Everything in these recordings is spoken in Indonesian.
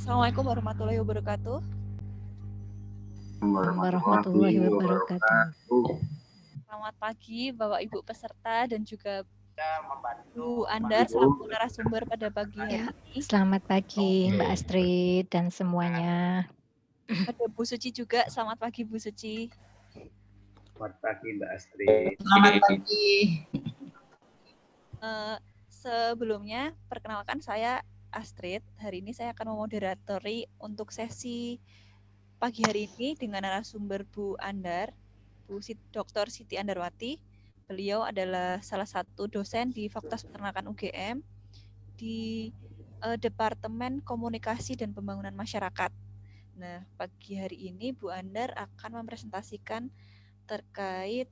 Assalamualaikum warahmatullahi wabarakatuh. Warahmatullahi wabarakatuh. Selamat pagi Bapak Ibu peserta dan juga Bu Andar selaku narasumber pada pagi hari ini. Selamat pagi Mbak Astrid dan semuanya. Ada Bu Suci juga. Selamat pagi Bu Suci. Selamat pagi Mbak Astrid. Selamat pagi. Sebelumnya perkenalkan saya Astrid. Hari ini saya akan memoderatori untuk sesi pagi hari ini dengan narasumber Bu Andar, Dr. Siti Andarwati. Beliau adalah salah satu dosen di Fakultas Peternakan UGM di Departemen Komunikasi dan Pembangunan Masyarakat. Nah, pagi hari ini Bu Andar akan mempresentasikan terkait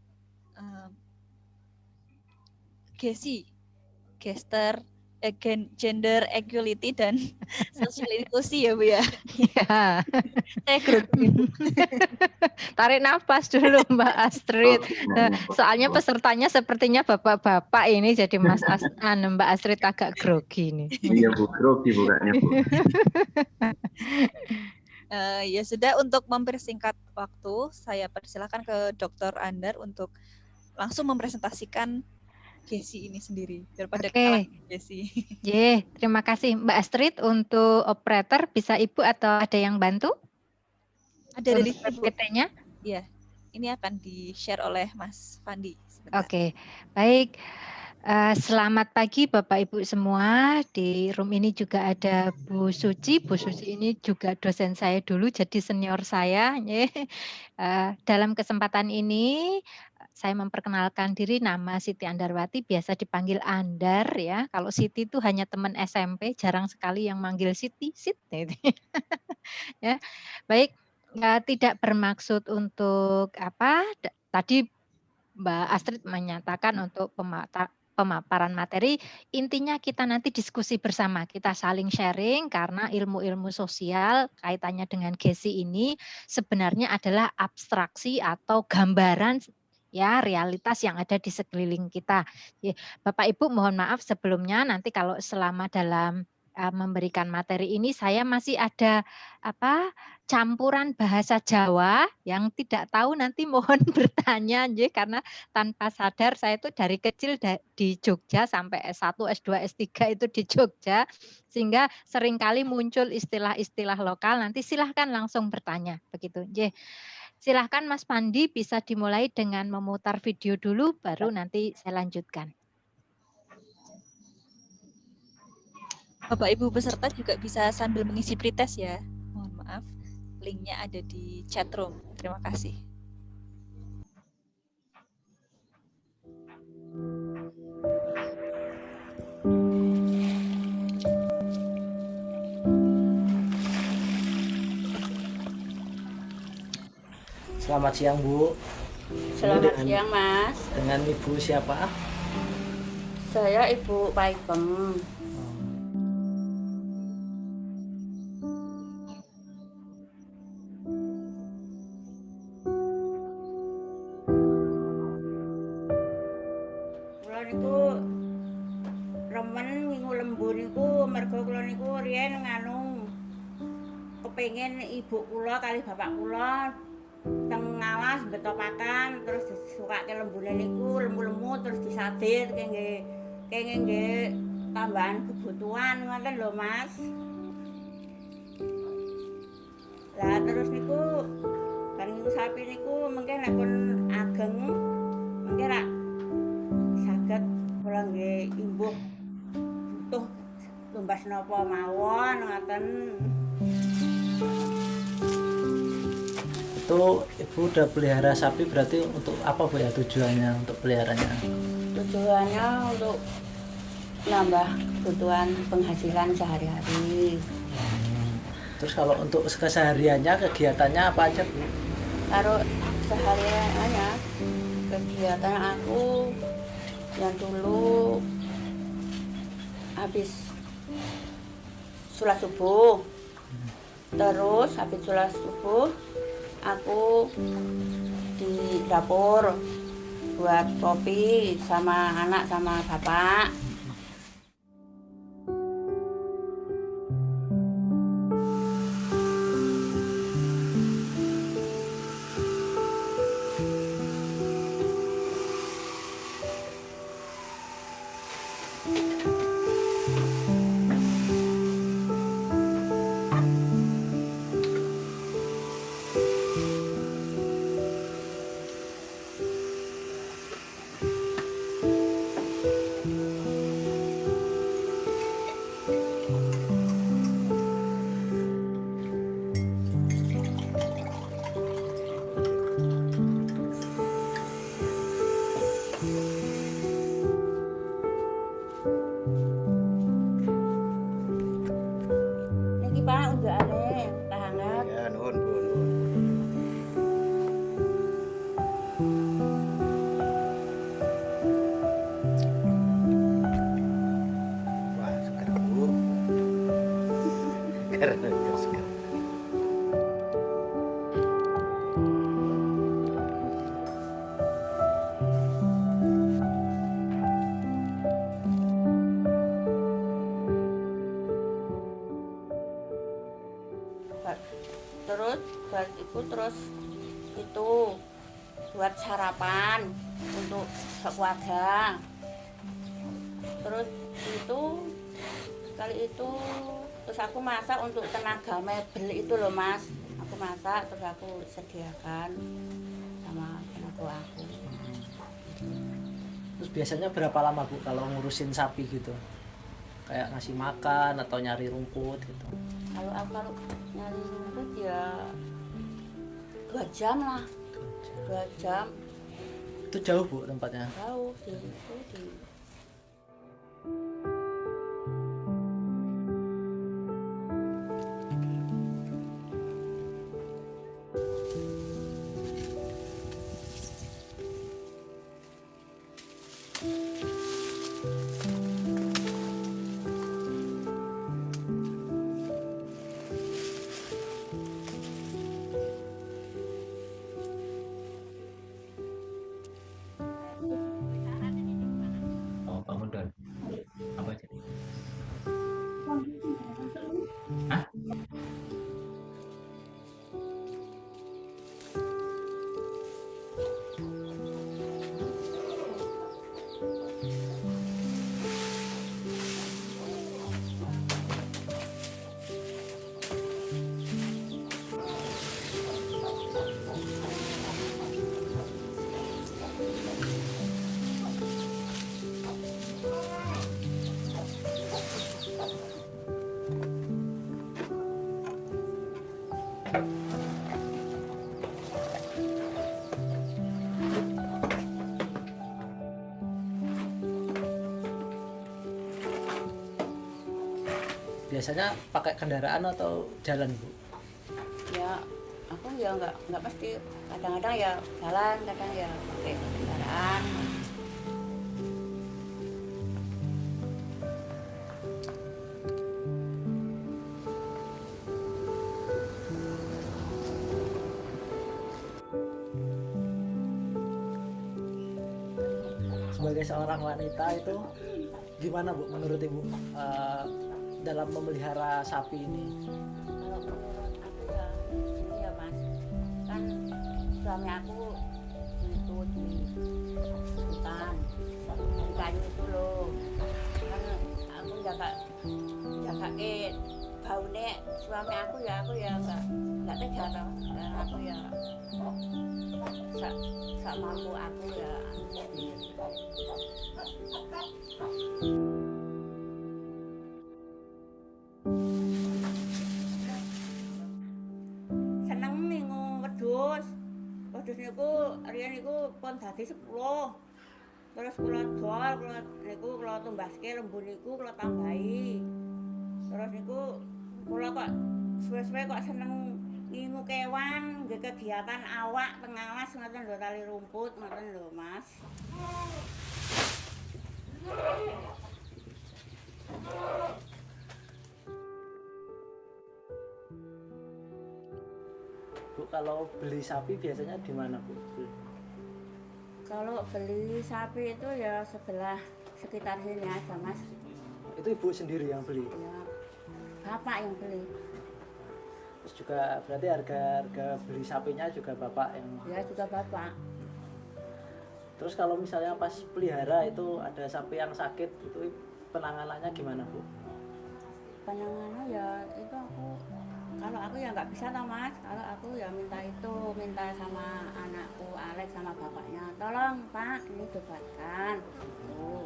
gender equality dan social inclusion ya Bu ya. Iya. Saya grogi Bu. Tarik nafas dulu Mbak Astrid. Soalnya pesertanya sepertinya bapak-bapak ini jadi Mbak Astrid agak grogi nih. Iya Bu, grogi bukannya Bu. Ya sudah, untuk mempersingkat waktu, saya persilakan ke Dr. Andar untuk langsung mempresentasikan GESI ini sendiri daripada kenalan GESI. Terima kasih Mbak Astrid. Untuk operator bisa Ibu atau ada yang bantu? Ada dari PPT-nya? Iya, ini akan di-share oleh Mas Fandi. Oke, baik. Selamat pagi Bapak Ibu semua. Di room ini juga ada Bu Suci. Bu Suci ini juga dosen saya dulu, jadi senior saya. Dalam kesempatan ini saya memperkenalkan diri, nama Siti Andarwati, biasa dipanggil Andar ya. Kalau Siti itu hanya teman SMP, jarang sekali yang manggil Siti. Ya, baik. Tidak bermaksud untuk apa? Tadi Mbak Astrid menyatakan untuk pemaparan materi, intinya kita nanti diskusi bersama, kita saling sharing karena ilmu-ilmu sosial kaitannya dengan GESI ini sebenarnya adalah abstraksi atau gambaran ya realitas yang ada di sekeliling kita. Bapak Ibu mohon maaf sebelumnya, nanti kalau selama dalam memberikan materi ini saya masih ada campuran bahasa Jawa, yang tidak tahu nanti mohon bertanya karena tanpa sadar saya itu dari kecil di Jogja sampai S1, S2, S3 itu di Jogja, sehingga seringkali muncul istilah-istilah lokal. Nanti silahkan langsung bertanya begitu. Silahkan Mas Pandi, bisa dimulai dengan memutar video dulu, baru nanti saya lanjutkan. Bapak Ibu peserta juga bisa sambil mengisi pretest ya. Mohon maaf, linknya ada di chat room. Terima kasih. Selamat siang Bu. Selamat siang Mas. Dengan Ibu siapa? Saya Ibu Paipeng. Kula niku remen ngingu lembu niku mergo kula niku riyen kepengin ibu kula kali bapak kula teng ngalas betopakan terus disukake lembune niku lemu-lemu terus disadir kenging nggih tambahan kebutuhan ngoten lho Mas. Lah terus niku bar niku sapi niku mengke nek pun ageng mengke rak saged kula nggih imbuh butuh tumbas napa mawon ngoten. Itu Ibu udah pelihara sapi, berarti untuk apa Bu ya tujuannya untuk peliharanya? Tujuannya untuk nambah kebutuhan penghasilan sehari-hari. Terus kalau untuk kesehariannya kegiatannya apa aja Bu? Kalau sehari-harinya kegiatan aku yang dulu habis sholat subuh, terus habis sholat subuh aku di dapur buat kopi sama anak sama bapak. Niki Pak unjakane teh hangat. Ya, nuhun Bu, nuhun. Wah, seger Bu. Seger. Terus terus itu buat sarapan untuk sekeluarga. Terus itu kali itu terus aku masak untuk tenaga mebel itu loh Mas. Aku masak terus aku sediakan sama tenaga aku. Terus biasanya berapa lama Bu kalau ngurusin sapi gitu? Kayak ngasih makan atau nyari rumput gitu? Kalau nyari rumput ya 2 jam lah. 2 jam Itu jauh Bu tempatnya? jauh di itu di Oh, bangun dan apa jadi? Hah? Biasanya pakai kendaraan atau jalan Bu? ya aku ya nggak pasti, kadang-kadang ya jalan, kadang ya pakai kendaraan. Sebagai seorang wanita itu gimana Bu menurut Ibu dalam memelihara sapi ini? Kalau menurut aku ya ini ya Mas, kan suami aku itu di hutan di kayu itu loh, kan aku jagain baune suami aku ya nggak tega toh. Dan aku ya sak mampu aku ya sendiri. Seneng minggu wedhus niku riyen niku pun dadi 10. Terus kula dol, kula tumbaske lembu niku kula tambahi. Terus niku kula kok suwe-suwe kok seneng ngingu kewan, nggih kegiatan awak pengawas ngoten lho, tali rumput ngoten lho Mas. Bu kalau beli sapi biasanya di mana Bu? Kalau beli sapi itu ya sekitar sini aja Mas. Itu Ibu sendiri yang beli? Ya bapak yang beli. Terus juga berarti harga beli sapinya juga Bapak yang... Ya juga bapak. Terus kalau misalnya pas pelihara itu ada sapi yang sakit itu penanganannya gimana Bu? Penanganan ya itu kalau aku ya nggak bisa toh Mas, kalau aku ya minta sama anakku Alex sama bapaknya, tolong Pak ini diobatkan gitu.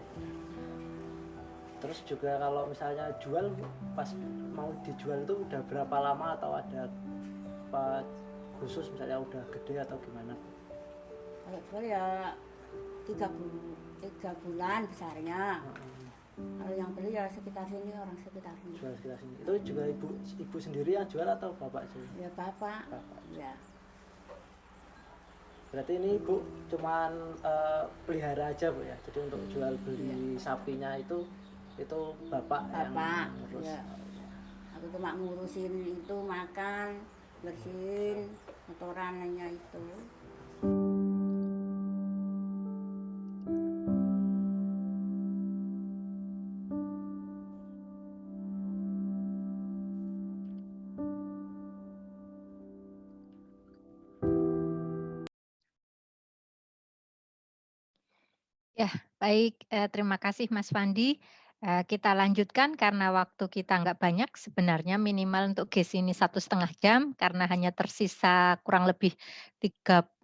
Terus juga kalau misalnya jual Bu, pas mau dijual itu udah berapa lama atau ada apa khusus misalnya udah gede atau gimana Bu? Kalau jual ya 3 bulan besarnya. Kalau yang beli ya sekitar sini, orang sekitar sini. Jual sekitar sini. Itu juga ibu sendiri yang jual atau bapak sih? Ya bapak. Ya. Berarti ini Bu cuman pelihara aja Bu ya. Jadi untuk jual beli sapinya itu bapak yang ngurus. Ya. Aku cuma ngurusin itu, makan, bersihin kotorannya itu. Ya, baik. Terima kasih Mas Fandi. Kita lanjutkan karena waktu kita nggak banyak. Sebenarnya minimal untuk GES ini 1,5 jam karena hanya tersisa kurang lebih 30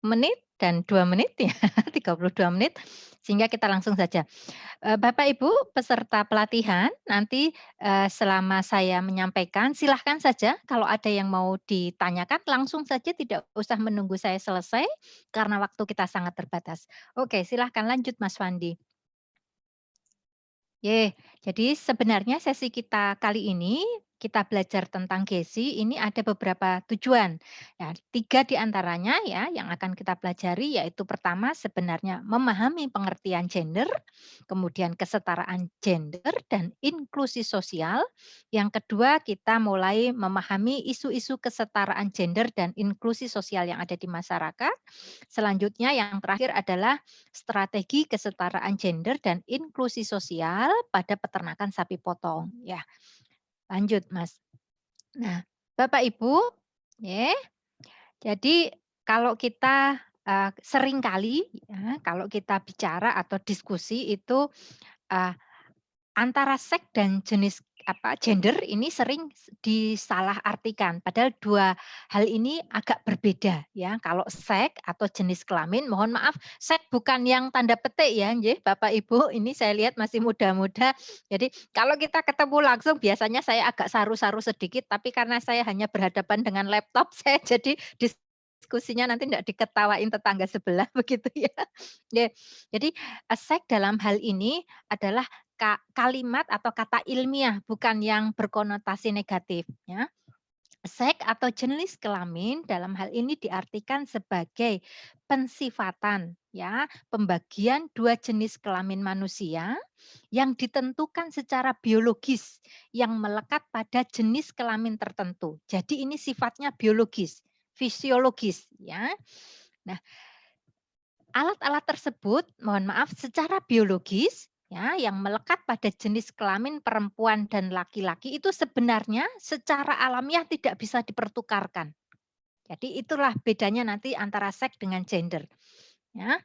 menit dan 2 menit ya, 32 menit. Sehingga kita langsung saja. Bapak Ibu peserta pelatihan, nanti selama saya menyampaikan silahkan saja kalau ada yang mau ditanyakan langsung saja tidak usah menunggu saya selesai karena waktu kita sangat terbatas. Oke, silahkan lanjut Mas Fandi. Jadi sebenarnya sesi kita kali ini, kita belajar tentang GESI, ini ada beberapa tujuan. Ya, 3 di antaranya ya yang akan kita pelajari yaitu pertama sebenarnya memahami pengertian gender, kemudian kesetaraan gender dan inklusi sosial. Yang kedua kita mulai memahami isu-isu kesetaraan gender dan inklusi sosial yang ada di masyarakat. Selanjutnya yang terakhir adalah strategi kesetaraan gender dan inklusi sosial pada peternakan sapi potong. Ya, lanjut Mas. Nah, Bapak Ibu, ya, jadi kalau kita seringkali ya, kalau kita bicara atau diskusi itu antara seks dan jenis gender ini sering disalahartikan. Padahal 2 hal ini agak berbeda ya. Kalau seks atau jenis kelamin, mohon maaf, seks bukan yang tanda petik ya, nggih Bapak Ibu. Ini saya lihat masih muda-muda. Jadi kalau kita ketemu langsung biasanya saya agak saru-saru sedikit, tapi karena saya hanya berhadapan dengan laptop, saya jadi diskusinya nanti tidak diketawain tetangga sebelah begitu ya. Jadi seks dalam hal ini adalah kalimat atau kata ilmiah, bukan yang berkonotasi negatif ya. Seks atau jenis kelamin dalam hal ini diartikan sebagai pensifatan ya, pembagian 2 jenis kelamin manusia yang ditentukan secara biologis yang melekat pada jenis kelamin tertentu. Jadi ini sifatnya biologis, fisiologis ya. Nah, alat-alat tersebut mohon maaf secara biologis ya yang melekat pada jenis kelamin perempuan dan laki-laki itu sebenarnya secara alamiah tidak bisa dipertukarkan. Jadi itulah bedanya nanti antara seks dengan gender. Ya.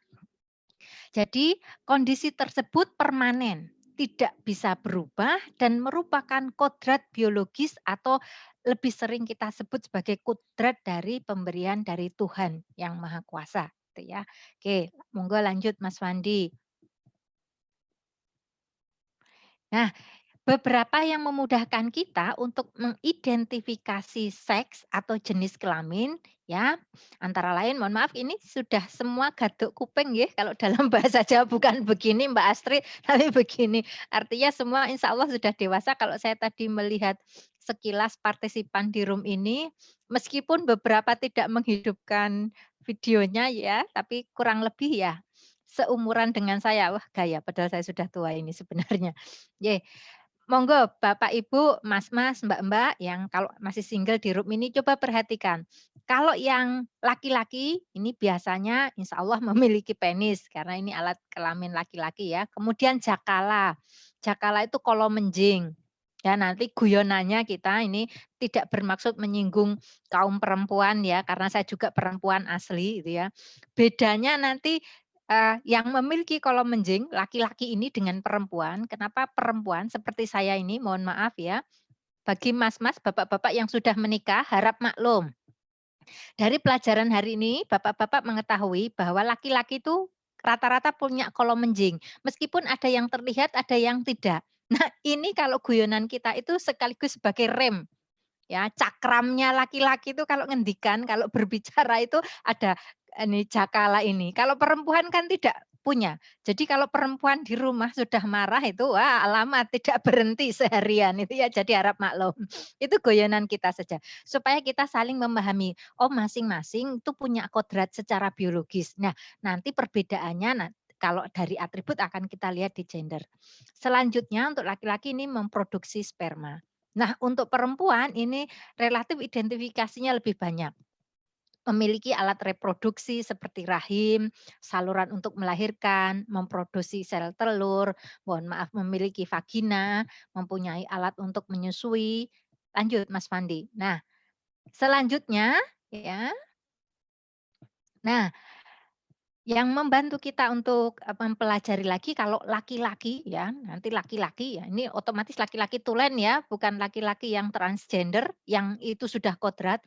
Jadi kondisi tersebut permanen, tidak bisa berubah dan merupakan kodrat biologis atau lebih sering kita sebut sebagai kodrat dari pemberian dari Tuhan yang Maha Kuasa. Gitu ya. Oke, monggo lanjut Mas Wandi. Nah, beberapa yang memudahkan kita untuk mengidentifikasi seks atau jenis kelamin ya, antara lain mohon maaf ini sudah semua gaduk kuping ya kalau dalam bahasa Jawa bukan begini Mbak Astrid tapi begini. Artinya semua insya Allah sudah dewasa kalau saya tadi melihat sekilas partisipan di room ini meskipun beberapa tidak menghidupkan videonya ya, tapi kurang lebih ya seumuran dengan saya. Wah, gaya padahal saya sudah tua ini sebenarnya. Ye. Monggo Bapak Ibu, Mas-mas, Mbak-mbak yang kalau masih single di room ini coba perhatikan. Kalau yang laki-laki ini biasanya insya Allah memiliki penis karena ini alat kelamin laki-laki ya. Kemudian jakala. Jakala itu kolomenjing. Ya nanti guyonannya kita ini tidak bermaksud menyinggung kaum perempuan ya karena saya juga perempuan asli gitu ya. Bedanya nanti yang memiliki kolom menjing laki-laki ini dengan perempuan, kenapa perempuan seperti saya ini, mohon maaf ya, bagi mas-mas, bapak-bapak yang sudah menikah harap maklum. Dari pelajaran hari ini, bapak-bapak mengetahui bahwa laki-laki itu rata-rata punya kolom menjing. Meskipun ada yang terlihat, ada yang tidak. Nah, ini kalau guyonan kita itu sekaligus sebagai rem. Ya, cakramnya laki-laki itu kalau ngendikan, kalau berbicara itu ada ini jakala ini. Kalau perempuan kan tidak punya. Jadi kalau perempuan di rumah sudah marah itu wah alamat tidak berhenti seharian itu ya, jadi harap maklum. Itu guyonan kita saja. Supaya kita saling memahami, oh masing-masing itu punya kodrat secara biologis. Nah, nanti perbedaannya kalau dari atribut akan kita lihat di gender. Selanjutnya untuk laki-laki ini memproduksi sperma. Nah, untuk perempuan ini relatif identifikasinya lebih banyak. Memiliki alat reproduksi seperti rahim, saluran untuk melahirkan, memproduksi sel telur, mohon maaf memiliki vagina, mempunyai alat untuk menyusui. Lanjut Mas Fandi. Nah, selanjutnya ya. Nah, yang membantu kita untuk mempelajari lagi kalau laki-laki ya, nanti laki-laki ya, ini otomatis laki-laki tulen ya, bukan laki-laki yang transgender, yang itu sudah kodrat,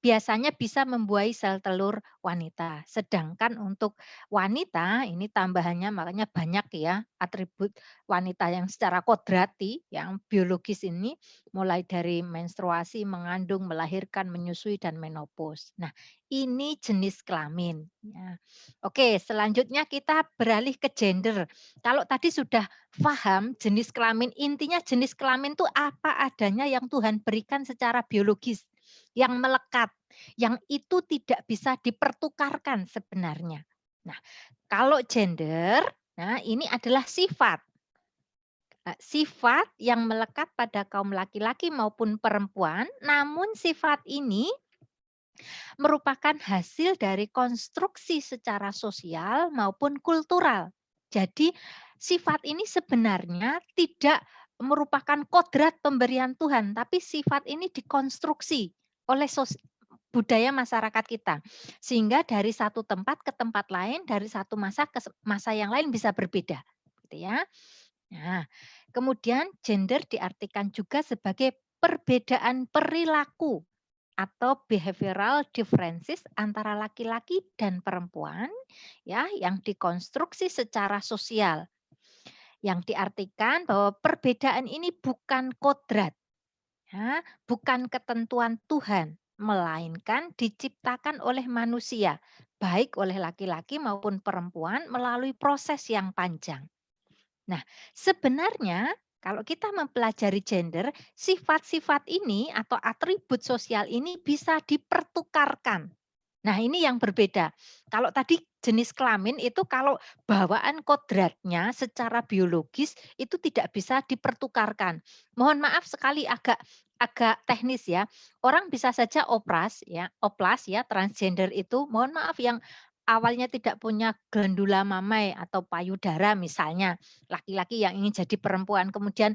biasanya bisa membuahi sel telur wanita. Sedangkan untuk wanita ini tambahannya makanya banyak ya atribut wanita yang secara kodrati, yang biologis ini mulai dari menstruasi, mengandung, melahirkan, menyusui, dan menopause. Nah, ini jenis kelamin. Ya. Oke, selanjutnya kita beralih ke gender. Kalau tadi sudah paham jenis kelamin, intinya jenis kelamin itu apa adanya yang Tuhan berikan secara biologis, yang melekat, yang itu tidak bisa dipertukarkan sebenarnya. Nah, kalau gender, nah ini adalah sifat. Sifat yang melekat pada kaum laki-laki maupun perempuan, namun sifat ini merupakan hasil dari konstruksi secara sosial maupun kultural. Jadi sifat ini sebenarnya tidak merupakan kodrat pemberian Tuhan, tapi sifat ini dikonstruksi oleh budaya masyarakat kita. Sehingga dari satu tempat ke tempat lain, dari satu masa ke masa yang lain bisa berbeda. Gitu ya. Nah, kemudian gender diartikan juga sebagai perbedaan perilaku atau behavioral differences antara laki-laki dan perempuan ya yang dikonstruksi secara sosial. Yang diartikan bahwa perbedaan ini bukan kodrat, ya, bukan ketentuan Tuhan, melainkan diciptakan oleh manusia, baik oleh laki-laki maupun perempuan melalui proses yang panjang. Nah, sebenarnya kalau kita mempelajari gender, sifat-sifat ini atau atribut sosial ini bisa dipertukarkan. Nah, ini yang berbeda. Kalau tadi jenis kelamin itu kalau bawaan kodratnya secara biologis itu tidak bisa dipertukarkan. Mohon maaf sekali agak teknis ya. Orang bisa saja oplas ya transgender itu mohon maaf yang awalnya tidak punya glandula mamae atau payudara misalnya, laki-laki yang ingin jadi perempuan kemudian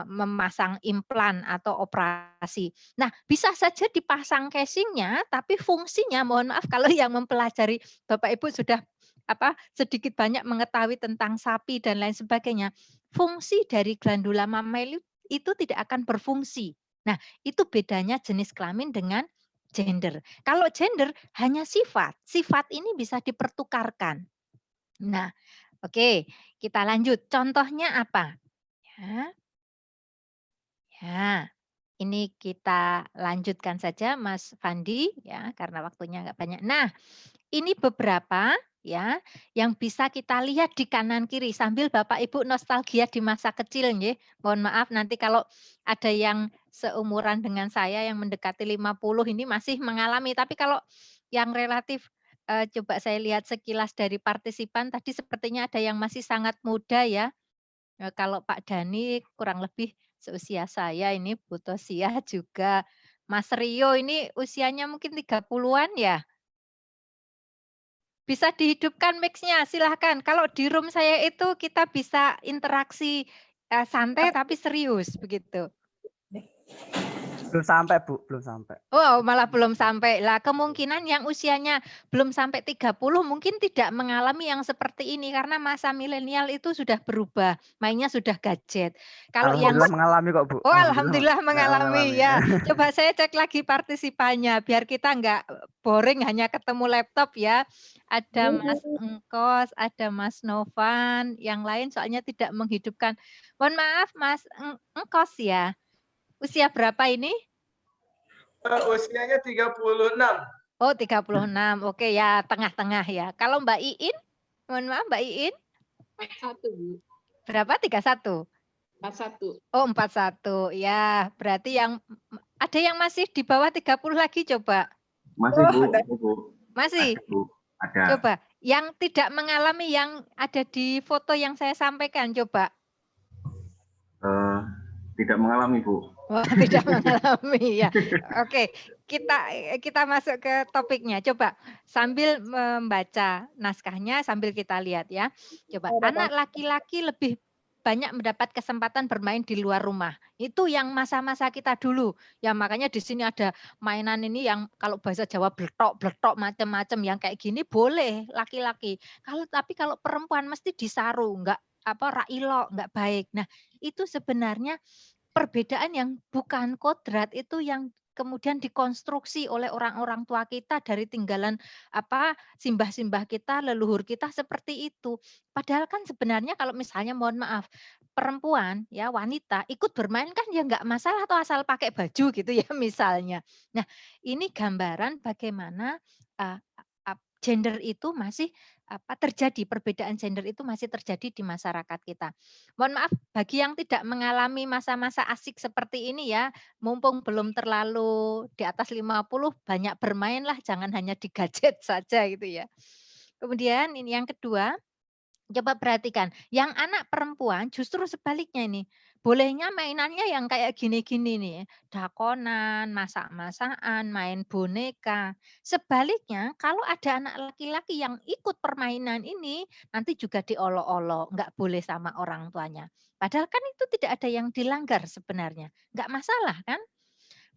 memasang implan atau operasi. Nah, bisa saja dipasang casingnya, tapi fungsinya mohon maaf kalau yang mempelajari Bapak Ibu sudah sedikit banyak mengetahui tentang sapi dan lain sebagainya. Fungsi dari glandula mamae itu tidak akan berfungsi. Nah, itu bedanya jenis kelamin dengan gender. Kalau gender hanya sifat. Sifat ini bisa dipertukarkan. Nah, oke, kita lanjut. Contohnya apa? Ya. Ya, ini kita lanjutkan saja Mas Fandi ya karena waktunya nggak banyak. Nah, ini beberapa ya yang bisa kita lihat di kanan kiri sambil Bapak Ibu nostalgia di masa kecil nggih. Mohon maaf nanti kalau ada yang seumuran dengan saya yang mendekati 50 ini masih mengalami, tapi kalau yang relatif coba saya lihat sekilas dari partisipan tadi sepertinya ada yang masih sangat muda ya. Kalau Pak Dani kurang lebih seusia saya ini, Bu Tosia juga, Mas Rio ini usianya mungkin 30-an ya? Bisa dihidupkan mic-nya, silahkan. Kalau di room saya itu kita bisa interaksi santai tapi serius begitu. Belum sampai, Bu, belum sampai. Oh, malah belum sampai. Lah, kemungkinan yang usianya belum sampai 30 mungkin tidak mengalami yang seperti ini karena masa milenial itu sudah berubah, mainnya sudah gadget. Kalau yang Alhamdulillah mengalami kok, Bu. Oh, alhamdulillah mengalami ya. mengalami. Coba saya cek lagi partisipannya biar kita nggak boring hanya ketemu laptop ya. Ada Mas Engkos, ada Mas Novan, yang lain soalnya tidak menghidupkan. Mohon maaf Mas Engkos ya. Usia berapa ini? Usianya 36. Oh, 36. Oke ya, tengah-tengah ya. Kalau Mbak Iin? Mohon maaf Mbak Iin. 41, Bu. Berapa? 31? 41. Oh, 41. Ya, berarti yang ada yang masih di bawah 30 lagi coba. Masih, Bu. Masih? Ada, Bu. Ada. Coba. Yang tidak mengalami yang ada di foto yang saya sampaikan, coba. Tidak mengalami, Bu. Oh, tidak mengalami ya. Oke, kita masuk ke topiknya. Coba sambil membaca naskahnya sambil kita lihat ya. Coba anak laki-laki lebih banyak mendapat kesempatan bermain di luar rumah. Itu yang masa-masa kita dulu. Ya makanya di sini ada mainan ini yang kalau bahasa Jawa bletok-bletok macam-macam yang kayak gini boleh laki-laki. Tapi kalau perempuan mesti disaru, enggak railo, enggak baik. Nah, itu sebenarnya perbedaan yang bukan kodrat itu yang kemudian dikonstruksi oleh orang-orang tua kita dari tinggalan simbah-simbah kita, leluhur kita seperti itu. Padahal kan sebenarnya kalau misalnya mohon maaf perempuan ya wanita ikut bermain kan ya nggak masalah atau asal pakai baju gitu ya misalnya. Nah ini gambaran bagaimana gender itu masih terjadi, perbedaan gender itu masih terjadi di masyarakat kita. Mohon maaf bagi yang tidak mengalami masa-masa asik seperti ini ya, mumpung belum terlalu di atas 50 banyak bermainlah, jangan hanya di gadget saja gitu ya. Kemudian ini yang kedua, coba perhatikan, yang anak perempuan justru sebaliknya ini. Bolehnya mainannya yang kayak gini-gini nih, dakonan, masak-masakan, main boneka. Sebaliknya, kalau ada anak laki-laki yang ikut permainan ini, nanti juga diolok-olok, nggak boleh sama orang tuanya. Padahal kan itu tidak ada yang dilanggar sebenarnya, nggak masalah kan?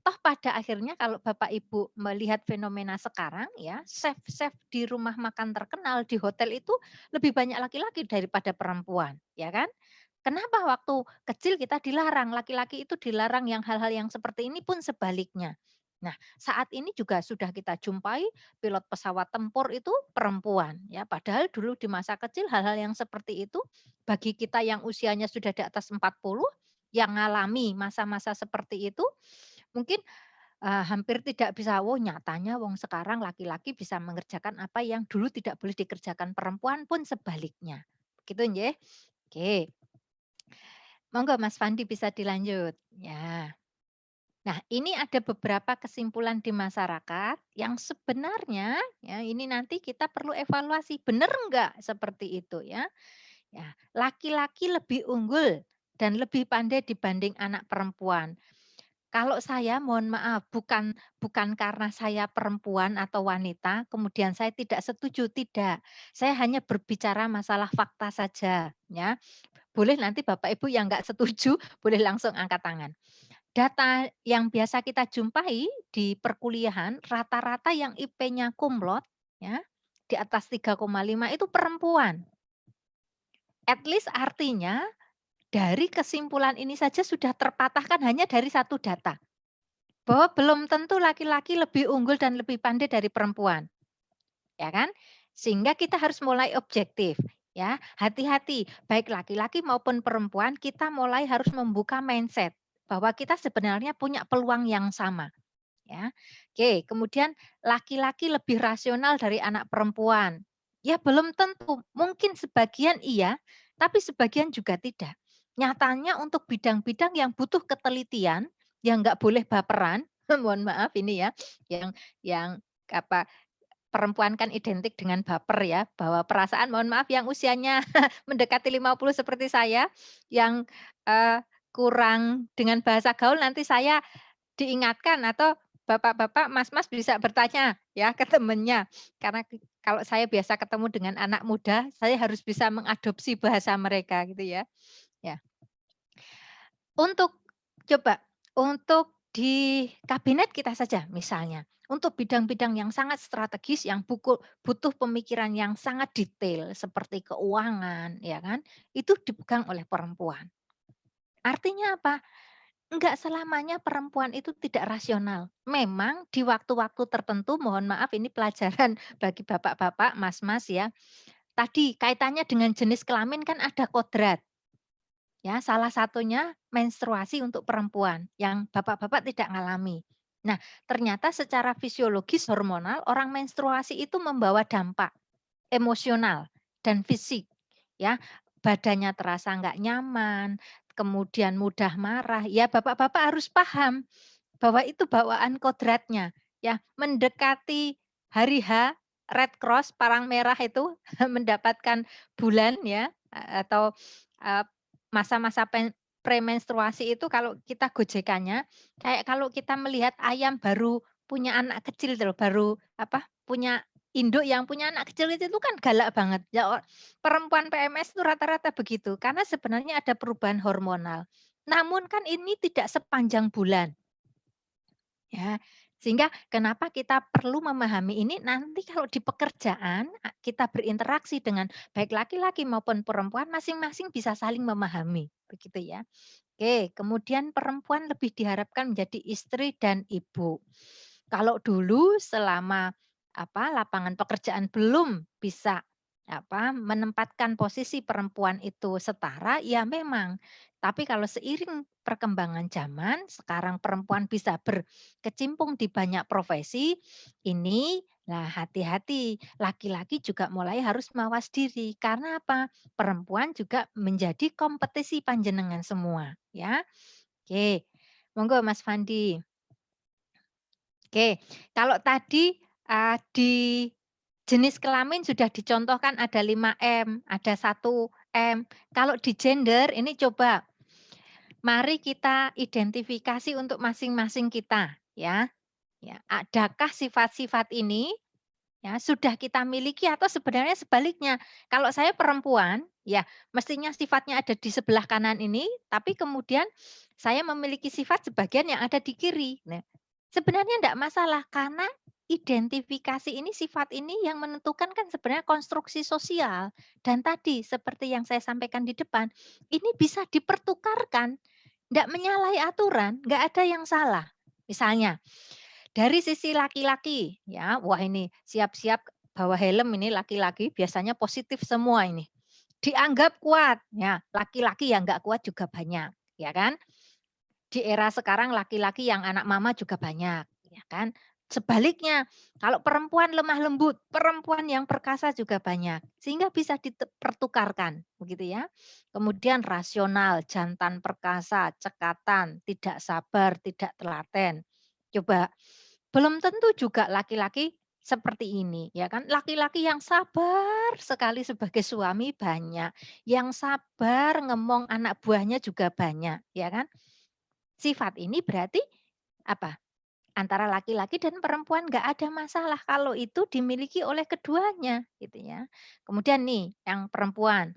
Toh pada akhirnya kalau Bapak Ibu melihat fenomena sekarang ya, chef-chef di rumah makan terkenal, di hotel itu lebih banyak laki-laki daripada perempuan, ya kan? Kenapa waktu kecil kita dilarang, laki-laki itu dilarang yang hal-hal yang seperti ini pun sebaliknya. Nah, saat ini juga sudah kita jumpai pilot pesawat tempur itu perempuan ya. Padahal dulu di masa kecil hal-hal yang seperti itu bagi kita yang usianya sudah di atas 40 yang ngalami masa-masa seperti itu mungkin hampir tidak bisa, nyatanya wong sekarang laki-laki bisa mengerjakan apa yang dulu tidak boleh dikerjakan perempuan pun sebaliknya. Begitu nggih? Oke. Monggo Mas Fandi bisa dilanjut. Ya. Nah, ini ada beberapa kesimpulan di masyarakat yang sebenarnya ya ini nanti kita perlu evaluasi, benar enggak seperti itu ya. Ya, laki-laki lebih unggul dan lebih pandai dibanding anak perempuan. Kalau saya mohon maaf, bukan karena saya perempuan atau wanita, kemudian saya tidak setuju, tidak. Saya hanya berbicara masalah fakta saja, ya. Boleh nanti Bapak Ibu yang enggak setuju, boleh langsung angkat tangan. Data yang biasa kita jumpai di perkuliahan, rata-rata yang IP-nya kumlot, ya, di atas 3,5 itu perempuan. At least artinya dari kesimpulan ini saja sudah terpatahkan hanya dari satu data. Bahwa belum tentu laki-laki lebih unggul dan lebih pandai dari perempuan. Ya kan? Sehingga kita harus mulai objektif. Ya, hati-hati, baik laki-laki maupun perempuan, kita mulai harus membuka mindset bahwa kita sebenarnya punya peluang yang sama. Ya. Oke, kemudian laki-laki lebih rasional dari anak perempuan. Ya belum tentu, mungkin sebagian iya, tapi sebagian juga tidak. Nyatanya untuk bidang-bidang yang butuh ketelitian, yang nggak boleh baperan, mohon maaf ini ya, yang perempuan kan identik dengan baper ya, bahwa perasaan mohon maaf yang usianya mendekati 50 seperti saya, yang kurang dengan bahasa gaul nanti saya diingatkan atau bapak-bapak, mas-mas bisa bertanya ya ke temennya. Karena kalau saya biasa ketemu dengan anak muda, saya harus bisa mengadopsi bahasa mereka gitu ya. Ya. Untuk di kabinet kita saja misalnya, untuk bidang-bidang yang sangat strategis yang butuh pemikiran yang sangat detail seperti keuangan, ya kan, itu dipegang oleh perempuan. Artinya apa? Enggak selamanya perempuan itu tidak rasional. Memang di waktu-waktu tertentu, mohon maaf ini pelajaran bagi bapak-bapak, mas-mas ya. Tadi kaitannya dengan jenis kelamin kan ada kodrat. Ya, salah satunya menstruasi untuk perempuan yang bapak-bapak tidak ngalami. Nah, ternyata secara fisiologis hormonal orang menstruasi itu membawa dampak emosional dan fisik. Ya, badannya terasa nggak nyaman, kemudian mudah marah. Ya, bapak-bapak harus paham bahwa itu bawaan kodratnya. Ya, mendekati hari H, Red Cross, Parang Merah itu mendapatkan bulan ya atau eh, masa-masa premenstruasi itu kalau kita gojekannya kayak kalau kita melihat ayam baru punya anak kecil itu loh, baru punya induk yang punya anak kecil itu kan galak banget. Ya, perempuan PMS itu rata-rata begitu karena sebenarnya ada perubahan hormonal. Namun kan ini tidak sepanjang bulan. Ya, sehingga kenapa kita perlu memahami ini nanti kalau di pekerjaan kita berinteraksi dengan baik laki-laki maupun perempuan masing-masing bisa saling memahami, begitu ya. Oke, kemudian perempuan lebih diharapkan menjadi istri dan ibu. Kalau dulu selama lapangan pekerjaan belum bisa menempatkan posisi perempuan itu setara, ya memang. Tapi kalau seiring perkembangan zaman, sekarang perempuan bisa berkecimpung di banyak profesi, ini lah hati-hati, laki-laki juga mulai harus mawas diri. Karena apa? Perempuan juga menjadi kompetisi panjenengan semua, ya. Oke, monggo Mas Fandi. Oke, kalau tadi di jenis kelamin sudah dicontohkan ada 5M, ada 1M. Kalau di gender ini coba mari kita identifikasi untuk masing-masing kita ya. Ya, adakah sifat-sifat ini ya sudah kita miliki atau sebenarnya sebaliknya. Kalau saya perempuan, ya mestinya sifatnya ada di sebelah kanan ini, tapi kemudian saya memiliki sifat sebagian yang ada di kiri. Nah, sebenarnya tidak masalah karena identifikasi ini sifat ini yang menentukan kan sebenarnya konstruksi sosial dan tadi seperti yang saya sampaikan di depan, ini bisa dipertukarkan, tidak menyalahi aturan, nggak ada yang salah. Misalnya dari sisi laki-laki, ya, wah ini siap-siap bawa helm ini laki-laki biasanya positif semua ini. Dianggap kuat, ya, laki-laki yang nggak kuat juga banyak, ya kan? Di era sekarang laki-laki yang anak mama juga banyak, ya kan? Sebaliknya, kalau perempuan lemah lembut, perempuan yang perkasa juga banyak, sehingga bisa dipertukarkan, begitu ya. Kemudian rasional, jantan perkasa, cekatan, tidak sabar, tidak telaten. Coba belum tentu juga laki-laki seperti ini, ya kan? Laki-laki yang sabar sekali sebagai suami banyak, yang sabar ngemong anak buahnya juga banyak, ya kan? Sifat ini berarti apa? Antara laki-laki dan perempuan nggak ada masalah kalau itu dimiliki oleh keduanya, gitu ya. Kemudian nih yang perempuan,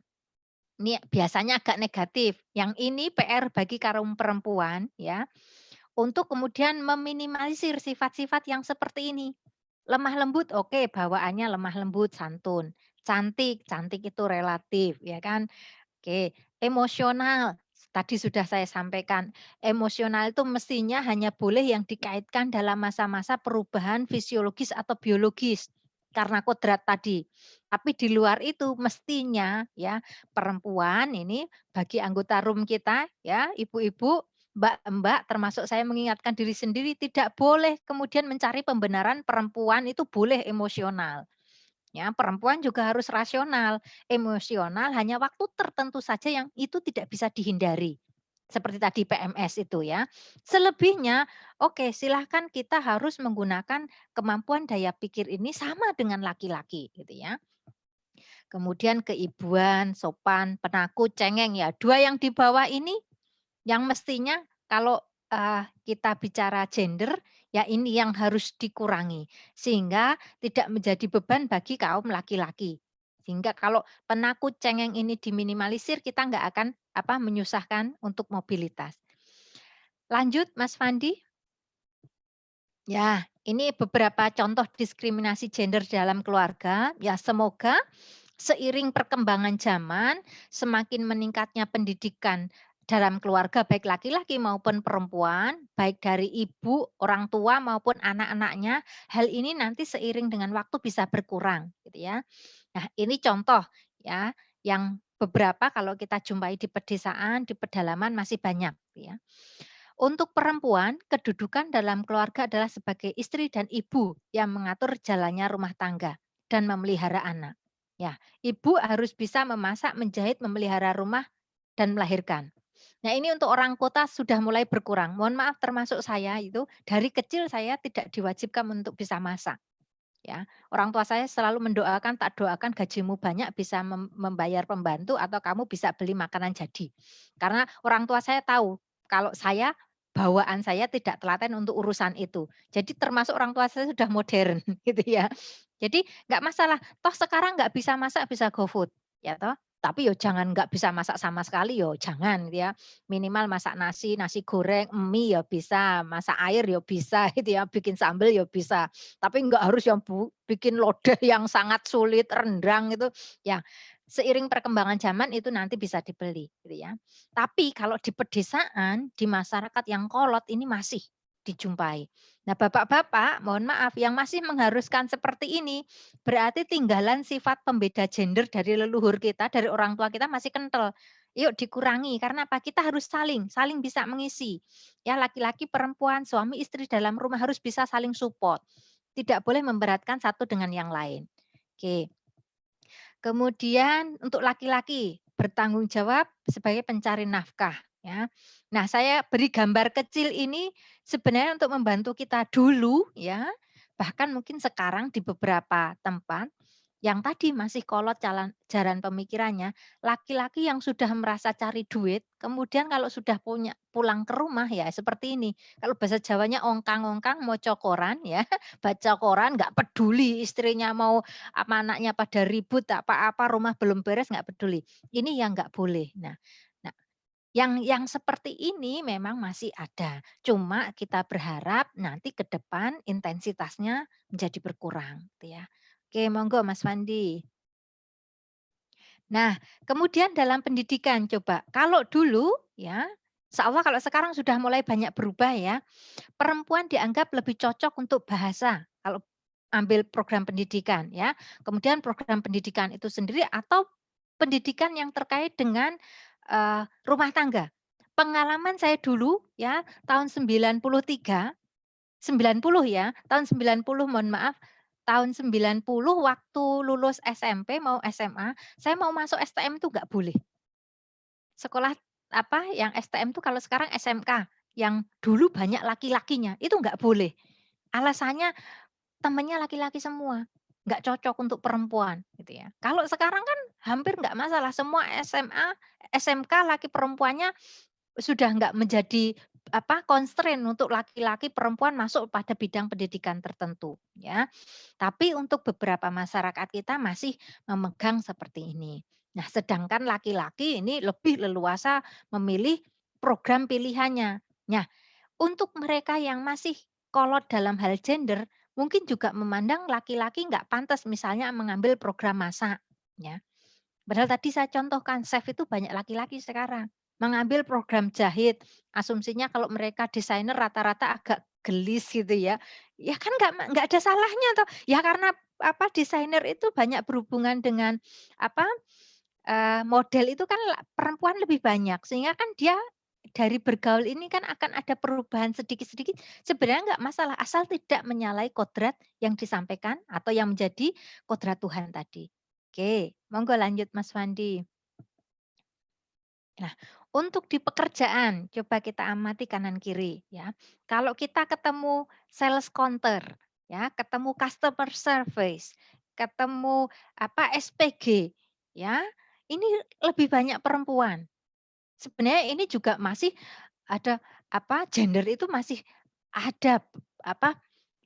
ini biasanya agak negatif. Yang ini PR bagi kaum perempuan ya, untuk kemudian meminimalisir sifat-sifat yang seperti ini. Lemah lembut, oke, bawaannya lemah lembut, santun. Cantik, cantik itu relatif, ya kan? Oke, emosional. Tadi sudah saya sampaikan, emosional itu mestinya hanya boleh yang dikaitkan dalam masa-masa perubahan fisiologis atau biologis karena kodrat tadi. Tapi di luar itu mestinya ya perempuan ini bagi anggota room kita ya, ibu-ibu, mbak-mbak termasuk saya mengingatkan diri sendiri tidak boleh kemudian mencari pembenaran perempuan itu boleh emosional. Ya, perempuan juga harus rasional, emosional hanya waktu tertentu saja yang itu tidak bisa dihindari. Seperti tadi PMS itu ya. Selebihnya, oke, silahkan kita harus menggunakan kemampuan daya pikir ini sama dengan laki-laki gitu ya. Kemudian keibuan, sopan, penakut, cengeng ya. Dua yang di bawah ini yang mestinya kalau kita bicara gender, ya ini yang harus dikurangi. Sehingga tidak menjadi beban bagi kaum laki-laki. Sehingga kalau penakut cengeng ini diminimalisir, kita nggak akan menyusahkan untuk mobilitas. Lanjut Mas Fandi. Ya, ini beberapa contoh diskriminasi gender dalam keluarga. Ya, semoga seiring perkembangan zaman, semakin meningkatnya pendidikan dalam keluarga, baik laki-laki maupun perempuan, baik dari ibu, orang tua maupun anak-anaknya, hal ini nanti seiring dengan waktu bisa berkurang, gitu ya. Nah, ini contoh ya, yang beberapa kalau kita jumpai di pedesaan, di pedalaman masih banyak, gitu ya. Untuk perempuan, kedudukan dalam keluarga adalah sebagai istri dan ibu yang mengatur jalannya rumah tangga dan memelihara anak. Ya, ibu harus bisa memasak, menjahit, memelihara rumah dan melahirkan. Nah, ini untuk orang kota sudah mulai berkurang. Mohon maaf termasuk saya itu dari kecil saya tidak diwajibkan untuk bisa masak. Ya, orang tua saya selalu mendoakan, tak doakan gajimu banyak bisa membayar pembantu atau kamu bisa beli makanan jadi. Karena orang tua saya tahu kalau saya bawaan saya tidak telaten untuk urusan itu. Jadi termasuk orang tua saya sudah modern gitu ya. Jadi nggak masalah. Toh sekarang nggak bisa masak bisa GoFood ya toh. Tapi yo jangan nggak bisa masak sama sekali yo jangan gitu ya. Minimal masak nasi, nasi goreng, mie ya bisa, masak air ya bisa gitu ya, bikin sambal ya bisa. Tapi enggak harus yang bikin lodeh yang sangat sulit, rendang itu, ya seiring perkembangan zaman itu nanti bisa dibeli gitu ya. Tapi kalau di pedesaan, di masyarakat yang kolot ini masih dijumpai. Nah, bapak-bapak, mohon maaf yang masih mengharuskan seperti ini, berarti tinggalan sifat pembeda gender dari leluhur kita, dari orang tua kita masih kental. Yuk dikurangi, karena apa? Kita harus saling bisa mengisi. Ya, laki-laki, perempuan, suami, istri dalam rumah harus bisa saling support. Tidak boleh memberatkan satu dengan yang lain. Oke. Kemudian untuk laki-laki bertanggung jawab sebagai pencari nafkah ya. Nah, saya beri gambar kecil ini sebenarnya untuk membantu kita dulu ya. Bahkan mungkin sekarang di beberapa tempat yang tadi masih kolot jalan pemikirannya, laki-laki yang sudah merasa cari duit, kemudian kalau sudah punya pulang ke rumah ya seperti ini. Kalau bahasa Jawanya ongkang-ongkang mau cokoran ya, baca koran nggak peduli istrinya mau apa anaknya pada ribut apa-apa rumah belum beres nggak peduli. Ini yang nggak boleh. Nah, yang seperti ini memang masih ada. Cuma kita berharap nanti ke depan intensitasnya menjadi berkurang, gitu ya. Oke, monggo Mas Fandi. Nah, kemudian dalam pendidikan coba, kalau dulu ya, insyaallah kalau sekarang sudah mulai banyak berubah ya, perempuan dianggap lebih cocok untuk bahasa kalau ambil program pendidikan ya. Kemudian program pendidikan itu sendiri atau pendidikan yang terkait dengan, rumah tangga. Pengalaman saya dulu ya tahun 93, 90 ya, tahun 90 mohon maaf, tahun 90 waktu lulus SMP mau SMA, saya mau masuk STM itu nggak boleh. Sekolah apa yang STM tuh kalau sekarang SMK, yang dulu banyak laki-lakinya, itu nggak boleh. Alasannya temennya laki-laki semua, nggak cocok untuk perempuan gitu ya. Kalau sekarang kan hampir nggak masalah, semua SMA, SMK laki perempuannya sudah nggak menjadi apa, constraint untuk laki-laki, perempuan masuk pada bidang pendidikan tertentu ya. Tapi untuk beberapa masyarakat kita masih memegang seperti ini. Nah, sedangkan laki-laki ini lebih leluasa memilih program pilihannya. Nah, untuk mereka yang masih kolot dalam hal gender, mungkin juga memandang laki-laki nggak pantas misalnya mengambil program masak, ya. Padahal tadi saya contohkan chef itu banyak laki-laki sekarang. Mengambil program jahit, asumsinya kalau mereka desainer rata-rata agak gelis gitu ya. Ya kan nggak ada salahnya toh. Ya karena apa desainer itu banyak berhubungan dengan apa model itu kan perempuan lebih banyak sehingga kan dia dari bergaul ini kan akan ada perubahan sedikit-sedikit, sebenarnya nggak masalah, asal tidak menyalahi kodrat yang disampaikan atau yang menjadi kodrat Tuhan tadi. Oke, monggo lanjut Mas Fandi. Nah, untuk di pekerjaan, coba kita amati kanan kiri ya. Kalau kita ketemu sales counter, ya, ketemu customer service, ketemu apa SPG, ya, ini lebih banyak perempuan. Sebenarnya ini juga masih ada apa, gender itu masih ada apa,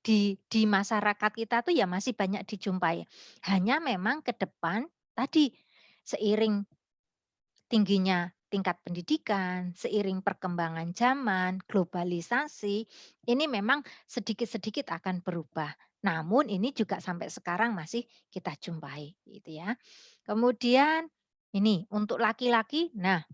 di masyarakat kita tuh ya masih banyak dijumpai. Hanya memang ke depan tadi seiring tingginya tingkat pendidikan, seiring perkembangan zaman, globalisasi, ini memang sedikit-sedikit akan berubah. Namun ini juga sampai sekarang masih kita jumpai gitu ya. Kemudian ini untuk laki-laki, nah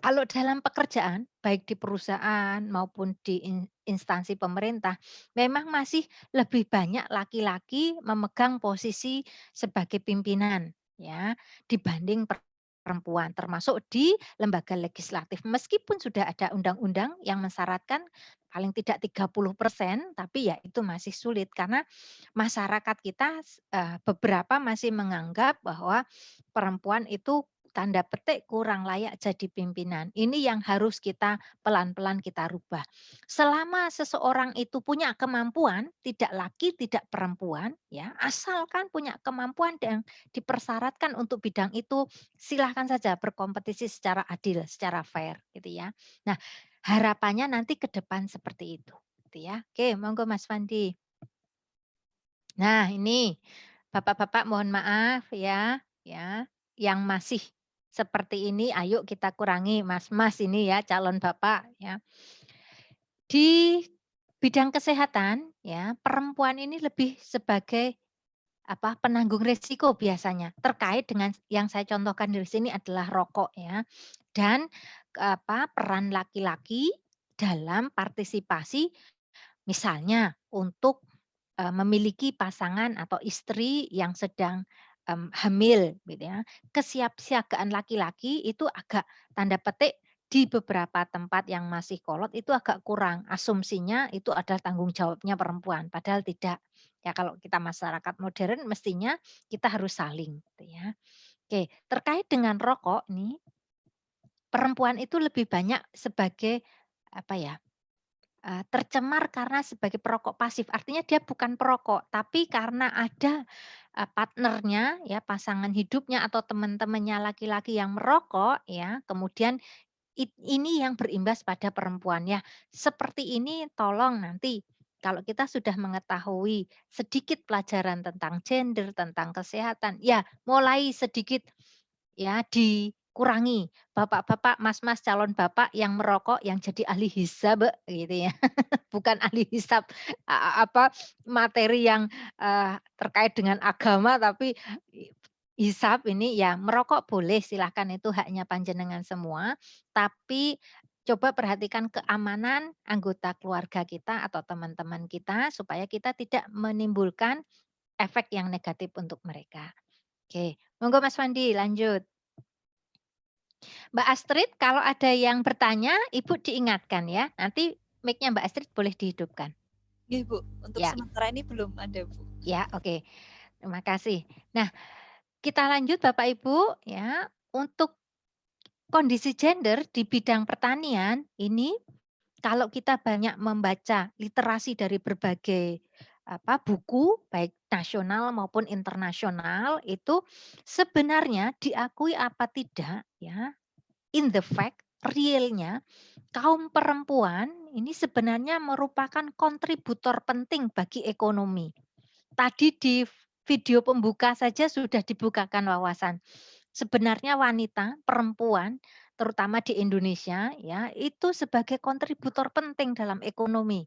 kalau dalam pekerjaan, baik di perusahaan maupun di instansi pemerintah, memang masih lebih banyak laki-laki memegang posisi sebagai pimpinan ya dibanding perempuan, termasuk di lembaga legislatif. Meskipun sudah ada undang-undang yang mensyaratkan paling tidak 30%, tapi ya itu masih sulit karena masyarakat kita beberapa masih menganggap bahwa perempuan itu tanda petik kurang layak jadi pimpinan. Ini yang harus kita pelan-pelan kita rubah. Selama seseorang itu punya kemampuan, tidak laki, tidak perempuan, ya, asalkan punya kemampuan dan dipersyaratkan untuk bidang itu, silahkan saja berkompetisi secara adil, secara fair, gitu ya. Nah, harapannya nanti ke depan seperti itu, gitu ya. Oke, monggo Mas Fandi. Nah, ini Bapak-bapak mohon maaf ya, yang masih seperti ini ayo kita kurangi, Mas-mas ini ya calon Bapak ya. Di bidang kesehatan ya, perempuan ini lebih sebagai penanggung resiko biasanya terkait dengan yang saya contohkan di sini adalah rokok ya dan peran laki-laki dalam partisipasi misalnya untuk memiliki pasangan atau istri yang sedang hamil gitu ya. Kesiapsiagaan laki-laki itu agak tanda petik di beberapa tempat yang masih kolot itu agak kurang. Asumsinya itu adalah tanggung jawabnya perempuan, padahal tidak. Ya kalau kita masyarakat modern mestinya kita harus saling gitu ya. Oke, terkait dengan rokok nih, perempuan itu lebih banyak sebagai apa ya? Tercemar karena sebagai perokok pasif, artinya dia bukan perokok, tapi karena ada, partnernya ya, pasangan hidupnya atau teman-temannya laki-laki yang merokok ya, kemudian ini yang berimbas pada perempuan ya. Seperti ini tolong nanti kalau kita sudah mengetahui sedikit pelajaran tentang gender, tentang kesehatan, ya mulai sedikit ya dikurangi. Bapak-bapak, mas-mas calon bapak yang merokok yang jadi ahli hisab gitu ya. Bukan ahli hisab materi yang terkait dengan agama tapi hisab ini ya merokok boleh silahkan itu haknya panjenengan semua, tapi coba perhatikan keamanan anggota keluarga kita atau teman-teman kita supaya kita tidak menimbulkan efek yang negatif untuk mereka. Oke, monggo Mas Fandi lanjut. Mbak Astrid, kalau ada yang bertanya, Ibu diingatkan ya. Nanti mic-nya Mbak Astrid boleh dihidupkan. Iya Bu, untuk Ya. sementara ini belum ada Bu. Ya, oke. Terima kasih. Nah, kita lanjut Bapak Ibu ya. Untuk kondisi gender di bidang pertanian ini kalau kita banyak membaca literasi dari berbagai buku baik nasional maupun internasional itu sebenarnya diakui apa tidak ya in the fact realnya kaum perempuan ini sebenarnya merupakan kontributor penting bagi ekonomi. Tadi di video pembuka saja sudah dibukakan wawasan. Sebenarnya wanita, perempuan, terutama di Indonesia ya, itu sebagai kontributor penting dalam ekonomi.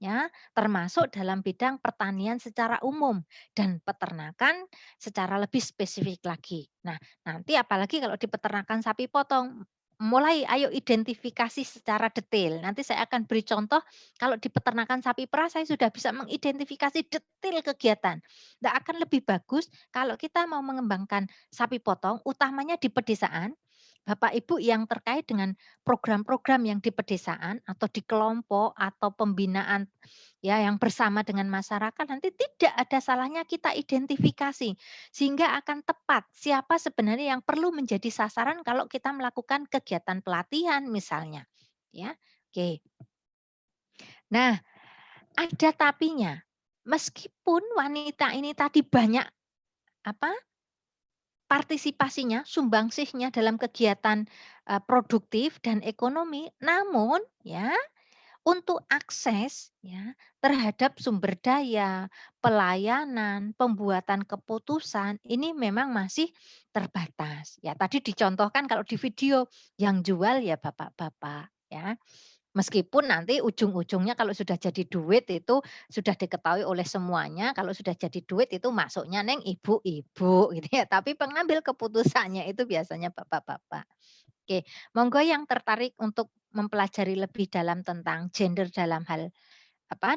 Ya, termasuk dalam bidang pertanian secara umum dan peternakan secara lebih spesifik lagi. Nah, nanti apalagi kalau di peternakan sapi potong, mulai ayo identifikasi secara detail. Nanti saya akan beri contoh kalau di peternakan sapi perah saya sudah bisa mengidentifikasi detail kegiatan. Nah, akan lebih bagus kalau kita mau mengembangkan sapi potong, utamanya di pedesaan, Bapak Ibu yang terkait dengan program-program yang di pedesaan atau di kelompok atau pembinaan ya yang bersama dengan masyarakat nanti tidak ada salahnya kita identifikasi sehingga akan tepat siapa sebenarnya yang perlu menjadi sasaran kalau kita melakukan kegiatan pelatihan misalnya ya. Oke. Nah, ada tapinya. Meskipun wanita ini tadi banyak partisipasinya, sumbangsihnya dalam kegiatan produktif dan ekonomi, namun ya untuk akses ya terhadap sumber daya, pelayanan, pembuatan keputusan ini memang masih terbatas. Ya, tadi dicontohkan kalau di video yang jual ya bapak-bapak ya. Meskipun nanti ujung-ujungnya kalau sudah jadi duit itu sudah diketahui oleh semuanya, kalau sudah jadi duit itu masuknya neng ibu-ibu gitu ya, tapi pengambil keputusannya itu biasanya bapak-bapak. Oke, monggo yang tertarik untuk mempelajari lebih dalam tentang gender dalam hal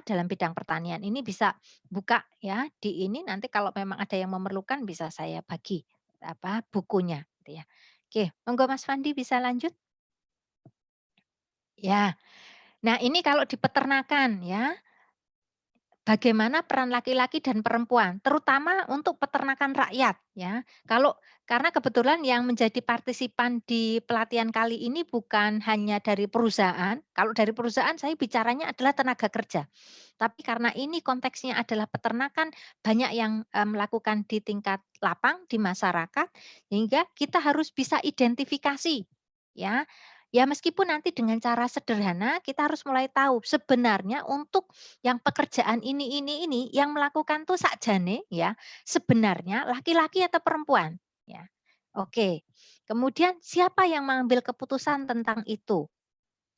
dalam bidang pertanian ini bisa buka ya di ini nanti kalau memang ada yang memerlukan bisa saya bagi bukunya gitu ya. Oke, monggo Mas Fandi bisa lanjut? Ya. Nah, ini kalau di peternakan ya, bagaimana peran laki-laki dan perempuan, terutama untuk peternakan rakyat ya. Karena kebetulan yang menjadi partisipan di pelatihan kali ini bukan hanya dari perusahaan, kalau dari perusahaan saya bicaranya adalah tenaga kerja. Tapi karena ini konteksnya adalah peternakan, banyak yang melakukan di tingkat lapang di masyarakat, sehingga kita harus bisa identifikasi ya. Ya meskipun nanti dengan cara sederhana kita harus mulai tahu sebenarnya untuk yang pekerjaan ini yang melakukan tuh sakjane ya, sebenarnya laki-laki atau perempuan ya. Oke. Kemudian siapa yang mengambil keputusan tentang itu?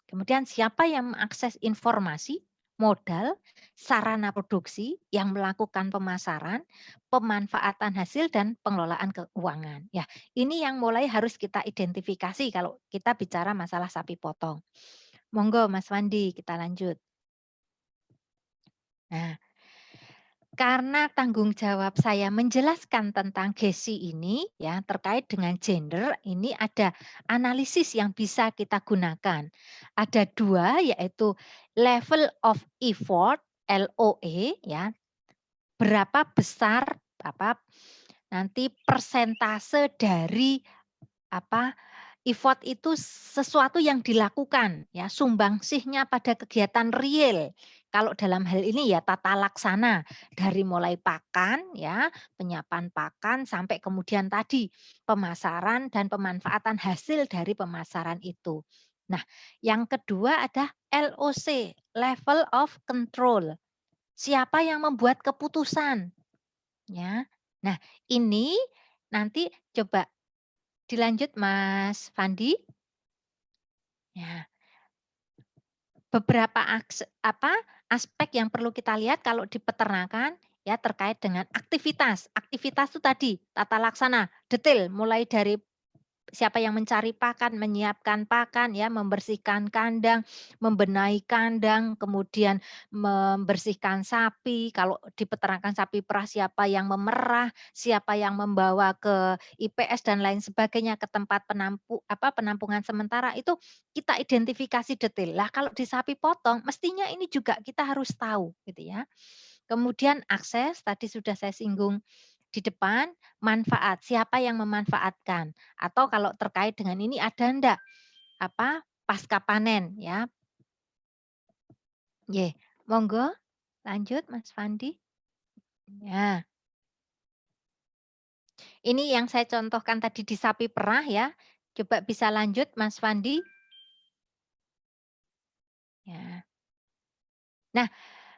Kemudian siapa yang mengakses informasi, modal, sarana produksi, yang melakukan pemasaran, pemanfaatan hasil dan pengelolaan keuangan. Ya, ini yang mulai harus kita identifikasi kalau kita bicara masalah sapi potong. Monggo Mas Wandi, kita lanjut. Nah, karena tanggung jawab saya menjelaskan tentang GESI ini ya terkait dengan gender, ini ada analisis yang bisa kita gunakan. Ada 2 yaitu level of effort LOE ya. Berapa besar nanti persentase dari effort itu sesuatu yang dilakukan ya, sumbangsihnya pada kegiatan real. Kalau dalam hal ini ya tata laksana dari mulai pakan ya, penyiapan pakan sampai kemudian tadi pemasaran dan pemanfaatan hasil dari pemasaran itu. Nah, yang kedua ada LOC, level of control. Siapa yang membuat keputusan? Ya. Nah, ini nanti coba dilanjut Mas Fandi. Ya. Beberapa aspek yang perlu kita lihat kalau di peternakan ya terkait dengan aktivitas. Aktivitas itu tadi tata laksana detail mulai dari siapa yang mencari pakan, menyiapkan pakan ya, membersihkan kandang, membenahi kandang, kemudian membersihkan sapi. Kalau di peternakan sapi perah siapa yang memerah, siapa yang membawa ke IPS dan lain sebagainya ke tempat penampungan sementara itu kita identifikasi detail. Lah kalau di sapi potong mestinya ini juga kita harus tahu gitu ya. Kemudian akses tadi sudah saya singgung di depan, manfaat, siapa yang memanfaatkan? Atau kalau terkait dengan ini ada enggak pasca panen ya. Ye, monggo lanjut Mas Fandi. Ya. Ini yang saya contohkan tadi di sapi perah ya. Coba bisa lanjut Mas Fandi. Ya. Nah,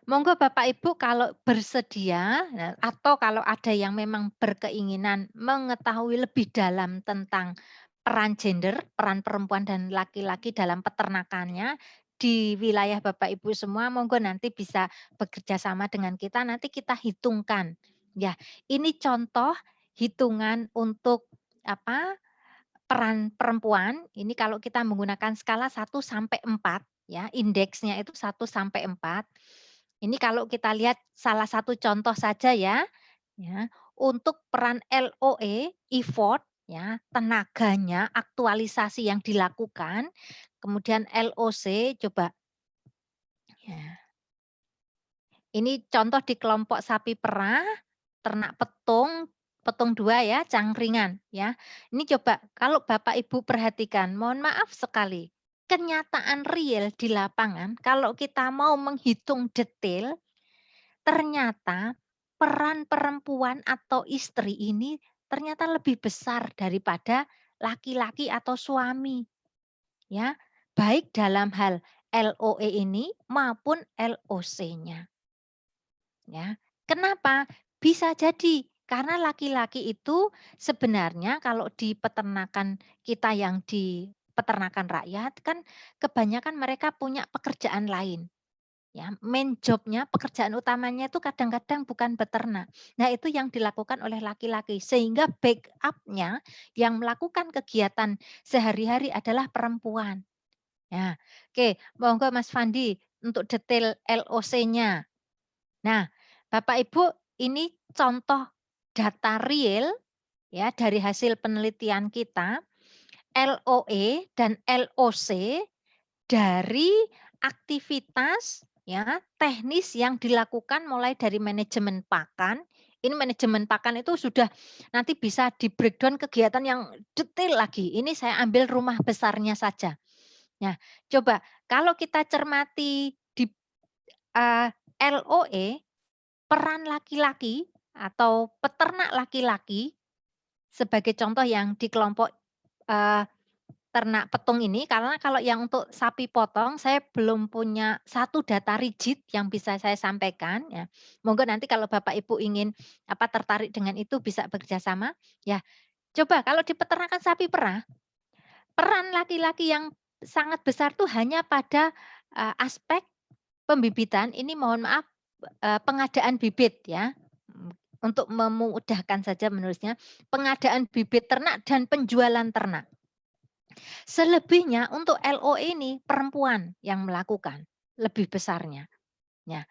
monggo Bapak Ibu kalau bersedia atau kalau ada yang memang berkeinginan mengetahui lebih dalam tentang peran gender, peran perempuan dan laki-laki dalam peternakannya di wilayah Bapak Ibu semua, monggo nanti bisa bekerja sama dengan kita, nanti kita hitungkan. Ya, ini contoh hitungan untuk peran perempuan, ini kalau kita menggunakan skala 1 sampai 4 ya, indeksnya itu 1 sampai 4. Ini kalau kita lihat salah satu contoh saja ya, untuk peran LOE, effort ya, tenaganya, aktualisasi yang dilakukan, kemudian LOC coba ya. Ini contoh di kelompok sapi perah, ternak petung 2 ya, cangkringan ya. Ini coba kalau Bapak Ibu perhatikan, mohon maaf sekali, kenyataan real di lapangan kalau kita mau menghitung detail, ternyata peran perempuan atau istri ini ternyata lebih besar daripada laki-laki atau suami. Ya, baik dalam hal LOE ini maupun LOC-nya. Ya. Kenapa? Bisa jadi karena laki-laki itu sebenarnya kalau di peternakan kita yang di peternakan rakyat kan kebanyakan mereka punya pekerjaan lain. Ya, main job-nya, pekerjaan utamanya itu kadang-kadang bukan beternak. Nah, itu yang dilakukan oleh laki-laki sehingga backup-nya yang melakukan kegiatan sehari-hari adalah perempuan. Ya, oke, monggo Mas Fandi untuk detail LOC-nya. Nah, Bapak Ibu, ini contoh data real ya dari hasil penelitian kita, LOE dan LOC dari aktivitas ya teknis yang dilakukan mulai dari manajemen pakan. Ini manajemen pakan itu sudah nanti bisa di breakdown kegiatan yang detail lagi. Ini saya ambil rumah besarnya saja. Nah, coba kalau kita cermati di LOE, peran laki-laki atau peternak laki-laki sebagai contoh yang di kelompok ternak petung ini, karena kalau yang untuk sapi potong saya belum punya satu data rigid yang bisa saya sampaikan ya. Monggo nanti kalau Bapak Ibu ingin tertarik dengan itu bisa bekerja sama ya. Coba kalau di peternakan sapi perah, peran laki-laki yang sangat besar tuh hanya pada aspek pembibitan, ini mohon maaf pengadaan bibit ya. Untuk memudahkan saja menulisnya, pengadaan bibit ternak dan penjualan ternak. Selebihnya untuk LOE ini perempuan yang melakukan lebih besarnya. Ya.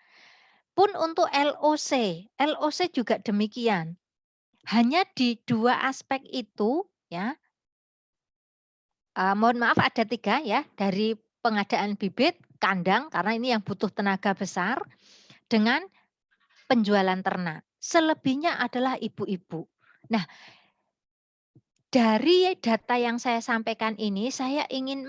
Pun untuk LOC, LOC juga demikian. Hanya di dua aspek itu ya. Mohon maaf ada 3 ya, dari pengadaan bibit, kandang karena ini yang butuh tenaga besar dengan penjualan ternak. Selebihnya adalah ibu-ibu. Nah, dari data yang saya sampaikan ini, saya ingin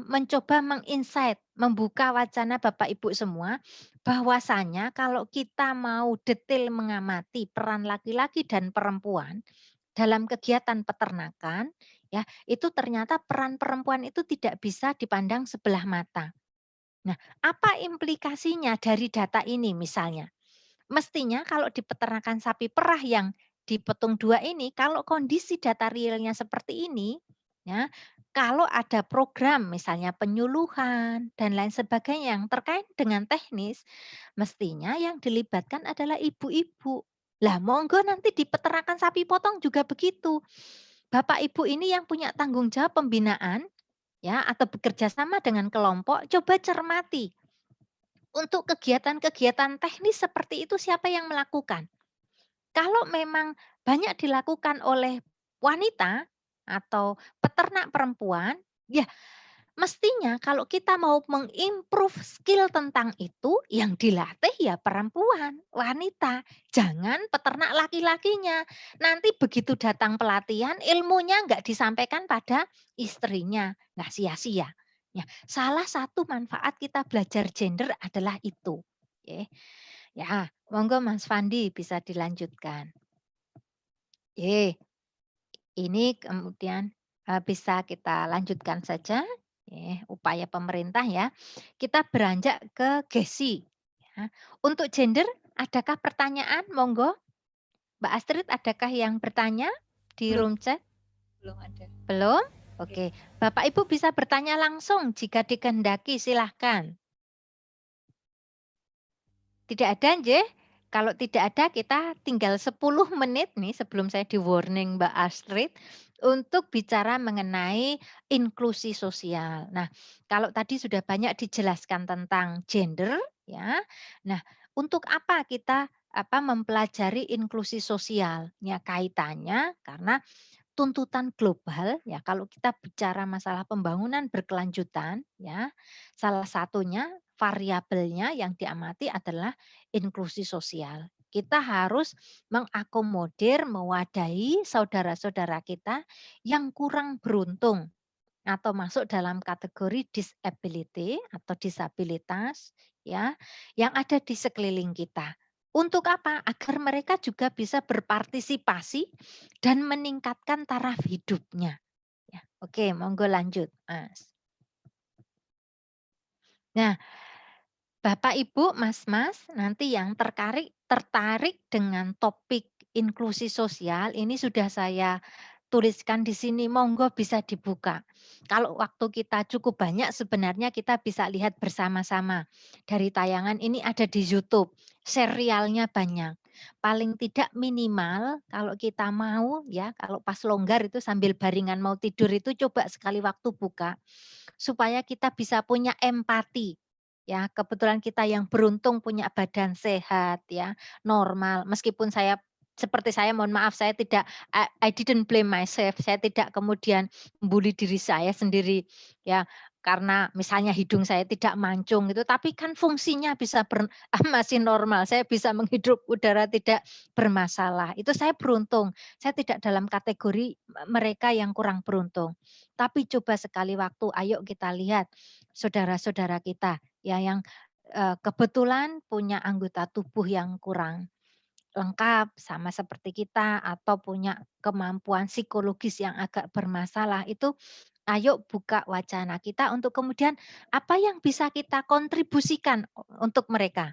mencoba menginsight, membuka wacana Bapak Ibu semua, bahwasanya kalau kita mau detail mengamati peran laki-laki dan perempuan dalam kegiatan peternakan, ya itu ternyata peran perempuan itu tidak bisa dipandang sebelah mata. Nah, apa implikasinya dari data ini misalnya? Mestinya kalau di peternakan sapi perah yang di petung 2 ini, kalau kondisi data realnya seperti ini, ya, kalau ada program misalnya penyuluhan dan lain sebagainya yang terkait dengan teknis, mestinya yang dilibatkan adalah ibu-ibu. Lah monggo nanti di peternakan sapi potong juga begitu. Bapak Ibu ini yang punya tanggung jawab pembinaan ya atau bekerja sama dengan kelompok, coba cermati untuk kegiatan-kegiatan teknis seperti itu siapa yang melakukan? Kalau memang banyak dilakukan oleh wanita atau peternak perempuan, ya mestinya kalau kita mau mengimprove skill tentang itu, yang dilatih ya perempuan, wanita. Jangan peternak laki-lakinya. Nanti begitu datang pelatihan, ilmunya nggak disampaikan pada istrinya, nggak sia-sia. Ya, salah satu manfaat kita belajar gender adalah itu. Ya, monggo Mas Fandi bisa dilanjutkan. Ini kemudian bisa kita lanjutkan saja. Upaya pemerintah ya. Kita beranjak ke GESI. Ya. Untuk gender, adakah pertanyaan? Monggo. Mbak Astrid, adakah yang bertanya di Belum. room chat? Belum ada. Belum? Oke. Bapak Ibu bisa bertanya langsung jika dikehendaki, silahkan. Tidak ada, nggih? Kalau tidak ada, kita tinggal 10 menit nih sebelum saya di-warning Mbak Astrid untuk bicara mengenai inklusi sosial. Nah, kalau tadi sudah banyak dijelaskan tentang gender, ya. Nah, untuk apa kita mempelajari inklusi sosial? Ya, kaitannya karena tuntutan global ya kalau kita bicara masalah pembangunan berkelanjutan ya salah satunya variabelnya yang diamati adalah inklusi sosial. Kita harus mengakomodir, mewadahi saudara-saudara kita yang kurang beruntung atau masuk dalam kategori disability atau disabilitas ya yang ada di sekeliling kita. Untuk apa? Agar mereka juga bisa berpartisipasi dan meningkatkan taraf hidupnya. Ya, oke, monggo lanjut, Mas. Nah, Bapak, Ibu, Mas-mas, nanti yang tertarik dengan topik inklusi sosial ini sudah saya tuliskan di sini, monggo bisa dibuka. Kalau waktu kita cukup banyak sebenarnya kita bisa lihat bersama-sama. Dari tayangan ini ada di YouTube, serialnya banyak. Paling tidak minimal kalau kita mau ya, kalau pas longgar itu sambil baringan mau tidur itu coba sekali waktu buka, supaya kita bisa punya empati. Ya, kebetulan kita yang beruntung punya badan sehat ya, normal. Meskipun seperti saya mohon maaf saya tidak I didn't blame myself, saya tidak kemudian membuli diri saya sendiri ya, karena misalnya hidung saya tidak mancung gitu, tapi kan fungsinya bisa masih normal, saya bisa menghirup udara tidak bermasalah. Itu saya beruntung, saya tidak dalam kategori mereka yang kurang beruntung. Tapi coba sekali waktu ayo kita lihat saudara-saudara kita ya yang, kebetulan punya anggota tubuh yang kurang lengkap sama seperti kita atau punya kemampuan psikologis yang agak bermasalah, itu ayo buka wacana kita untuk kemudian apa yang bisa kita kontribusikan untuk mereka.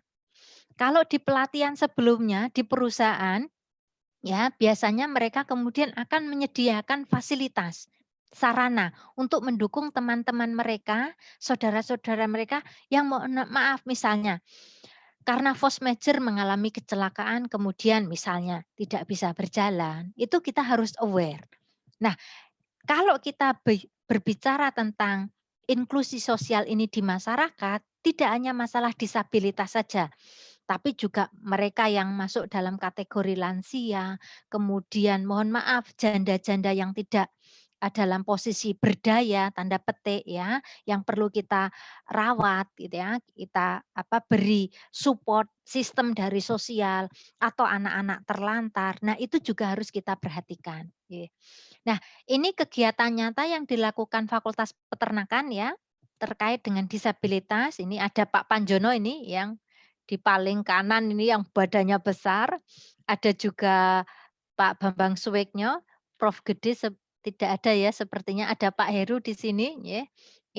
Kalau di pelatihan sebelumnya di perusahaan, ya biasanya mereka kemudian akan menyediakan fasilitas, sarana untuk mendukung teman-teman mereka, saudara-saudara mereka yang maaf misalnya karena force major mengalami kecelakaan kemudian misalnya tidak bisa berjalan, itu kita harus aware. Nah, kalau kita berbicara tentang inklusi sosial ini di masyarakat, tidak hanya masalah disabilitas saja, tapi juga mereka yang masuk dalam kategori lansia, kemudian mohon maaf janda-janda yang tidak dalam posisi berdaya tanda petik ya, yang perlu kita rawat gitu ya, kita beri support sistem dari sosial atau anak-anak terlantar. Nah, itu juga harus kita perhatikan. Nah, ini kegiatan nyata yang dilakukan Fakultas Peternakan ya, terkait dengan disabilitas. Ini ada Pak Panjono ini yang di paling kanan ini yang badannya besar. Ada juga Pak Bambang Suweknyo, Prof Gede tidak ada ya sepertinya, ada Pak Heru di sini ya.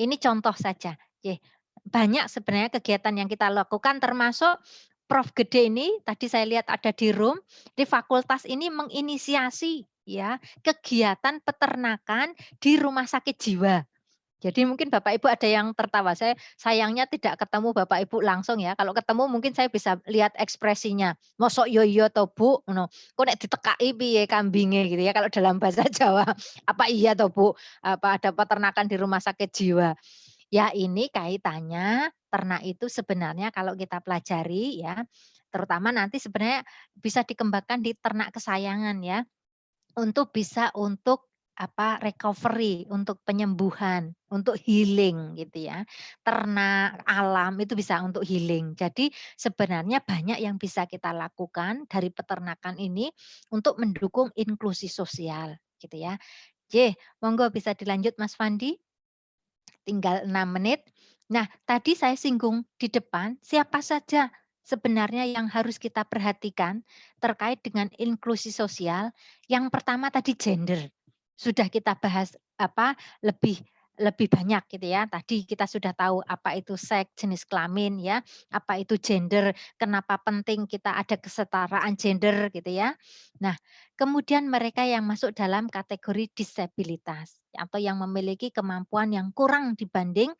Ini contoh saja. Ya. Banyak sebenarnya kegiatan yang kita lakukan termasuk Prof Gede ini tadi saya lihat ada di room, di fakultas ini menginisiasi ya kegiatan peternakan di rumah sakit jiwa. Jadi mungkin Bapak Ibu ada yang tertawa, saya sayangnya tidak ketemu Bapak Ibu langsung ya, kalau ketemu mungkin saya bisa lihat ekspresinya, "Mosok yo iya to Bu?" Ngono, "Kok nek ditekaki piye kambinge?" Gitu ya kalau dalam bahasa Jawa, "Apa iya to Bu, apa ada peternakan di rumah sakit jiwa?" Ya ini kaitannya ternak itu sebenarnya kalau kita pelajari ya, terutama nanti sebenarnya bisa dikembangkan di ternak kesayangan ya. Untuk recovery, untuk penyembuhan, untuk healing gitu ya. Ternak alam itu bisa untuk healing. Jadi sebenarnya banyak yang bisa kita lakukan dari peternakan ini untuk mendukung inklusi sosial gitu ya. Monggo bisa dilanjut Mas Fandi, tinggal 6 menit. Nah, tadi saya singgung di depan, siapa saja sebenarnya yang harus kita perhatikan terkait dengan inklusi sosial. Yang pertama tadi gender. Sudah kita bahas lebih lebih banyak gitu ya. Tadi kita sudah tahu apa itu seks, jenis kelamin ya, apa itu gender, kenapa penting kita ada kesetaraan gender gitu ya. Nah, kemudian mereka yang masuk dalam kategori disabilitas atau yang memiliki kemampuan yang kurang dibanding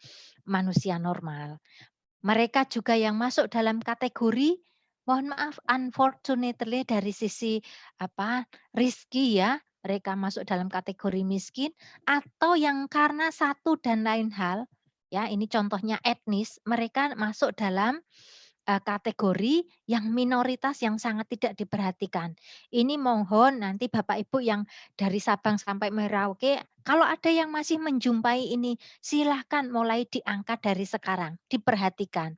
manusia normal. Mereka juga yang masuk dalam kategori, mohon maaf unfortunately dari sisi rezeki ya, mereka masuk dalam kategori miskin atau yang karena satu dan lain hal, ya ini contohnya etnis, mereka masuk dalam kategori yang minoritas yang sangat tidak diperhatikan. Ini mohon nanti Bapak Ibu yang dari Sabang sampai Merauke, kalau ada yang masih menjumpai ini, silahkan mulai diangkat dari sekarang, diperhatikan.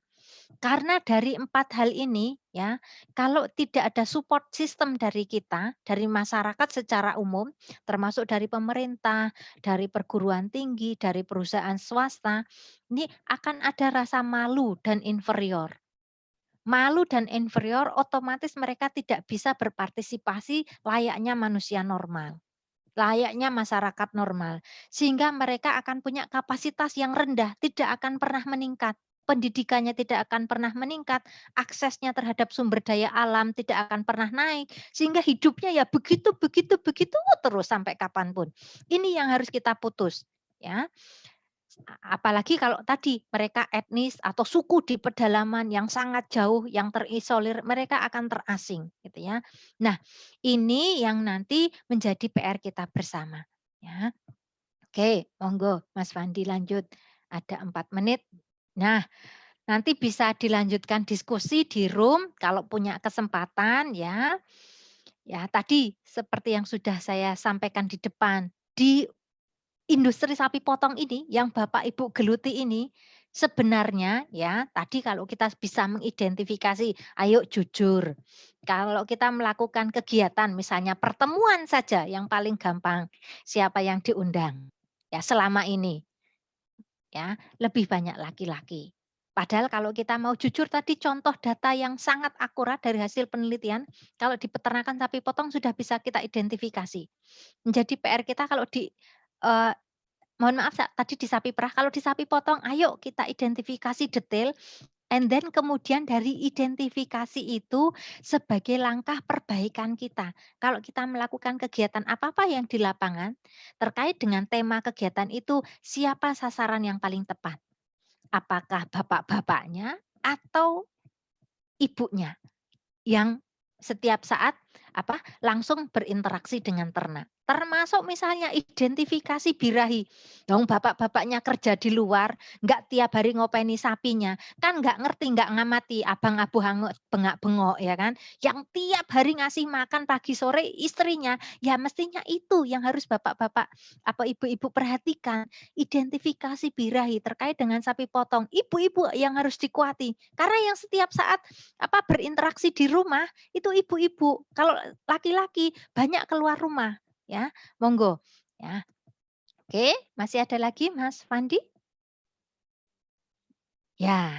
Karena dari 4 hal ini ya, kalau tidak ada support system dari kita, dari masyarakat secara umum, termasuk dari pemerintah, dari perguruan tinggi, dari perusahaan swasta, ini akan ada rasa malu dan inferior. Malu dan inferior otomatis mereka tidak bisa berpartisipasi layaknya manusia normal, layaknya masyarakat normal. Sehingga mereka akan punya kapasitas yang rendah, tidak akan pernah meningkat. pendidikannya tidak akan pernah meningkat, aksesnya terhadap sumber daya alam tidak akan pernah naik, sehingga hidupnya ya begitu terus sampai kapanpun. Ini yang harus kita putus, ya. Apalagi kalau tadi mereka etnis atau suku di pedalaman yang sangat jauh, yang terisolir, mereka akan terasing, gitu ya. Nah, ini yang nanti menjadi PR kita bersama, ya. Oke, monggo Mas Fandi lanjut. Ada 4 menit. Nah, nanti bisa dilanjutkan diskusi di room kalau punya kesempatan, ya. Ya, tadi seperti yang sudah saya sampaikan di depan, di industri sapi potong ini yang Bapak Ibu geluti ini, sebenarnya ya tadi kalau kita bisa mengidentifikasi, ayo jujur. Kalau kita melakukan kegiatan misalnya pertemuan saja yang paling gampang, siapa yang diundang? Ya selama ini ya lebih banyak laki-laki. Padahal kalau kita mau jujur tadi contoh data yang sangat akurat dari hasil penelitian, kalau di peternakan sapi potong sudah bisa kita identifikasi. Menjadi PR kita kalau di eee, mohon maaf tadi di sapi perah, kalau di sapi potong ayo kita identifikasi detail, and then kemudian dari identifikasi itu sebagai langkah perbaikan kita. Kalau kita melakukan kegiatan apa-apa yang di lapangan, terkait dengan tema kegiatan itu, siapa sasaran yang paling tepat? Apakah bapak-bapaknya atau ibunya? Yang setiap saat langsung berinteraksi dengan ternak. Termasuk misalnya identifikasi birahi. Dong bapak-bapaknya kerja di luar, nggak tiap hari ngopeni sapinya, kan nggak ngerti, nggak ngamati abang abu hangut bengak-bengok ya kan. Yang tiap hari ngasih makan pagi sore istrinya, ya mestinya itu yang harus bapak-bapak apa ibu-ibu perhatikan. Identifikasi birahi terkait dengan sapi potong. Ibu-ibu yang harus dikuati. Karena yang setiap saat berinteraksi di rumah itu ibu-ibu. Kalau laki-laki banyak keluar rumah, ya. Monggo, ya. Oke, masih ada lagi Mas Fandi? Ya,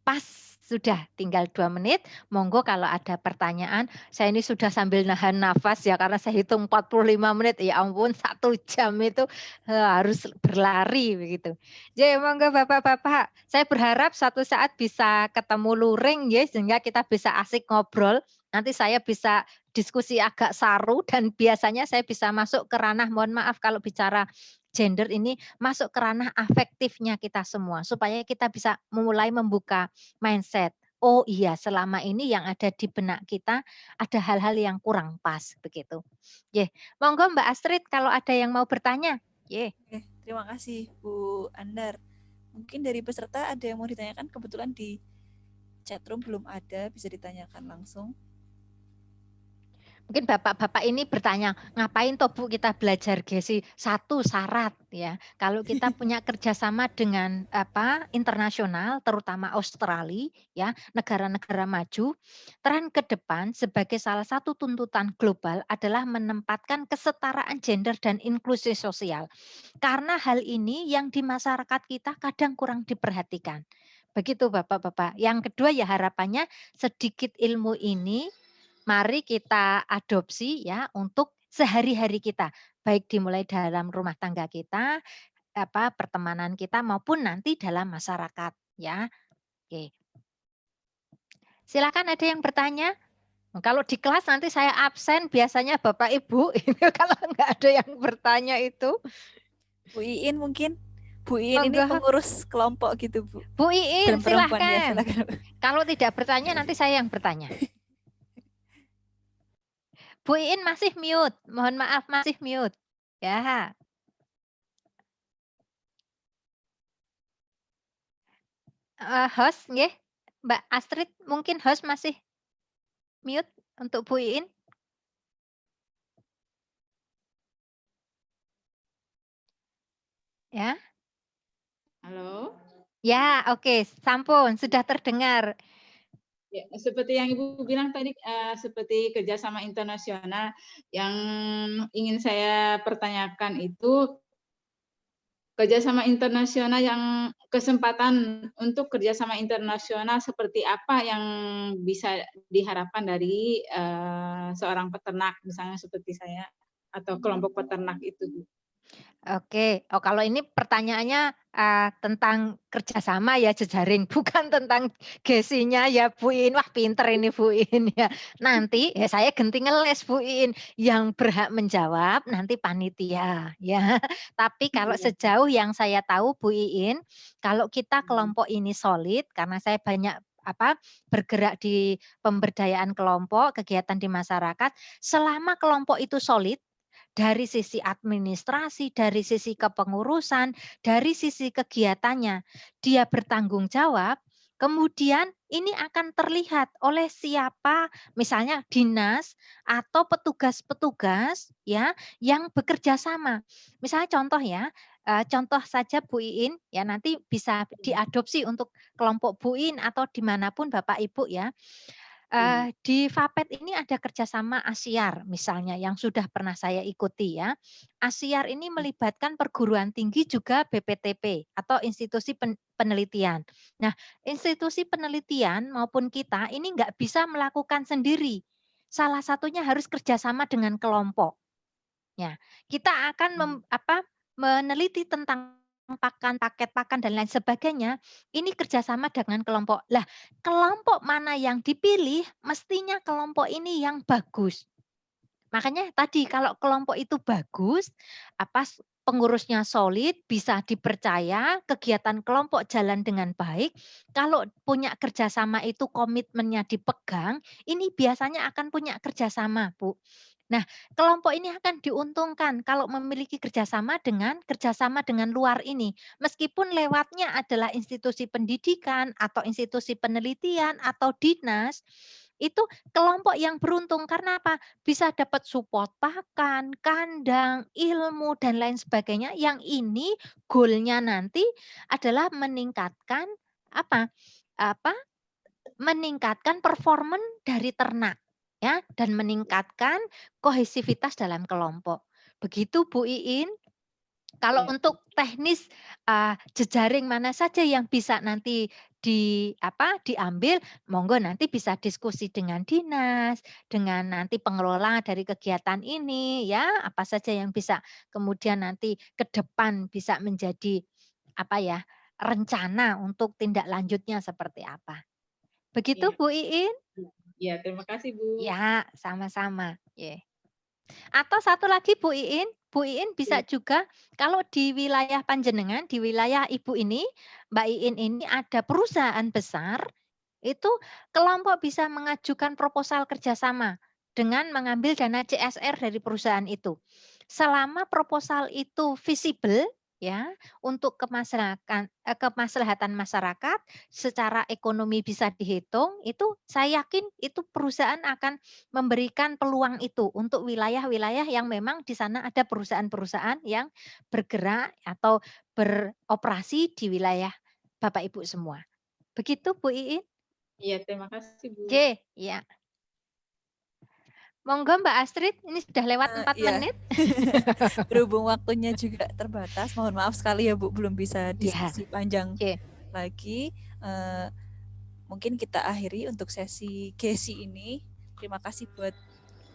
pas sudah tinggal 2 menit. Monggo kalau ada pertanyaan, saya ini sudah sambil nahan nafas ya karena saya hitung 45 menit. Ya ampun 1 jam itu harus berlari begitu. Jadi monggo Bapak-bapak, saya berharap suatu saat bisa ketemu luring ya sehingga kita bisa asik ngobrol. Nanti saya bisa diskusi agak saru dan biasanya saya bisa masuk ke ranah mohon maaf kalau bicara gender ini masuk ke ranah afektifnya kita semua supaya kita bisa mulai membuka mindset. Oh iya, selama ini yang ada di benak kita ada hal-hal yang kurang pas begitu. Ye, monggo Mbak Astrid kalau ada yang mau bertanya. Ye. Oke, terima kasih Bu Andar. Mungkin dari peserta ada yang mau ditanyakan, kebetulan di chatroom belum ada, bisa ditanyakan langsung. Mungkin bapak-bapak ini bertanya, ngapain toh Bu kita belajar GESI? Satu syarat ya, kalau kita punya kerjasama dengan internasional, terutama Australia, ya negara-negara maju, tren ke depan sebagai salah satu tuntutan global adalah menempatkan kesetaraan gender dan inklusi sosial. Karena hal ini yang di masyarakat kita kadang kurang diperhatikan. Begitu bapak-bapak. Yang kedua ya harapannya sedikit ilmu ini mari kita adopsi ya untuk sehari-hari kita, baik dimulai dalam rumah tangga kita, pertemanan kita maupun nanti dalam masyarakat ya. Oke. Silakan ada yang bertanya? Kalau di kelas nanti saya absen biasanya Bapak Ibu ini kalau nggak ada yang bertanya itu. Bu Iin mungkin. Bu Iin ini pengurus kelompok gitu Bu. Bu Iin silakan. Ya, silakan. Kalau tidak bertanya nanti saya yang bertanya. Bu Iin masih mute, mohon maaf masih mute. Ya. Host nggih, Mbak Astrid mungkin host masih mute untuk Bu Iin. Ya. Halo. Ya, oke, sampun sudah terdengar. Ya, seperti yang Ibu bilang tadi, seperti kerjasama internasional yang ingin saya pertanyakan itu kerjasama internasional yang kesempatan untuk kerjasama internasional seperti apa yang bisa diharapkan dari seorang peternak misalnya seperti saya atau kelompok peternak itu, Bu? Oke. Oh, kalau ini pertanyaannya tentang kerjasama ya jejaring, bukan tentang gesinya ya Bu Iin. Wah pinter ini Bu Iin ya. Nanti ya saya ganti ngeles Bu Iin. Yang berhak menjawab nanti panitia ya. Tapi kalau sejauh yang saya tahu Bu Iin, kalau kita kelompok ini solid karena saya banyak bergerak di pemberdayaan kelompok, kegiatan di masyarakat, selama kelompok itu solid dari sisi administrasi, dari sisi kepengurusan, dari sisi kegiatannya, dia bertanggung jawab, kemudian ini akan terlihat oleh siapa, misalnya dinas atau petugas-petugas ya yang bekerja sama. Misalnya contoh ya, contoh saja Bu Iin ya nanti bisa diadopsi untuk kelompok Bu Iin atau dimanapun Bapak Ibu ya. Di Vapet ini ada kerjasama Asiar misalnya yang sudah pernah saya ikuti ya. Asiar ini melibatkan perguruan tinggi juga BPTP atau institusi penelitian. Nah, institusi penelitian maupun kita ini nggak bisa melakukan sendiri. Salah satunya harus kerjasama dengan kelompok. Ya, kita akan meneliti tentang pakan, paket pakan dan lain sebagainya, ini kerjasama dengan kelompok. Lah, kelompok mana yang dipilih, mestinya kelompok ini yang bagus. Makanya tadi kalau kelompok itu bagus, pengurusnya solid, bisa dipercaya, kegiatan kelompok jalan dengan baik, kalau punya kerjasama itu komitmennya dipegang, ini biasanya akan punya kerjasama, Bu. Nah, kelompok ini akan diuntungkan kalau memiliki kerjasama dengan luar ini. Meskipun lewatnya adalah institusi pendidikan atau institusi penelitian atau dinas, itu kelompok yang beruntung karena apa? Bisa dapat support pakan, kandang, ilmu dan lain sebagainya. Yang ini goalnya nanti adalah meningkatkan apa? Meningkatkan performan dari ternak ya dan meningkatkan kohesivitas dalam kelompok. Begitu Bu Iin. Kalau untuk teknis jejaring mana saja yang bisa nanti diambil, monggo nanti bisa diskusi dengan dinas, dengan nanti pengelola dari kegiatan ini ya, apa saja yang bisa kemudian nanti ke depan bisa menjadi rencana untuk tindak lanjutnya seperti apa. Begitu Iya. Bu Iin? Ya, terima kasih Bu. Ya, sama-sama. Yeah. Atau satu lagi Bu Iin bisa juga kalau di wilayah panjenengan, di wilayah Ibu ini, Mbak Iin ini ada perusahaan besar, itu kelompok bisa mengajukan proposal kerjasama dengan mengambil dana CSR dari perusahaan itu. Selama proposal itu visible, ya untuk kemaslahatan masyarakat secara ekonomi bisa dihitung, itu saya yakin itu perusahaan akan memberikan peluang itu untuk wilayah-wilayah yang memang di sana ada perusahaan-perusahaan yang bergerak atau beroperasi di wilayah Bapak Ibu semua. Begitu Bu Iin? Iya, terima kasih Bu. Oke, ya. Monggo Mbak Astrid, ini sudah lewat 4 menit. Berhubung waktunya juga terbatas, mohon maaf sekali ya Bu, belum bisa diskusi panjang lagi. Mungkin kita akhiri untuk sesi GESI ini. Terima kasih buat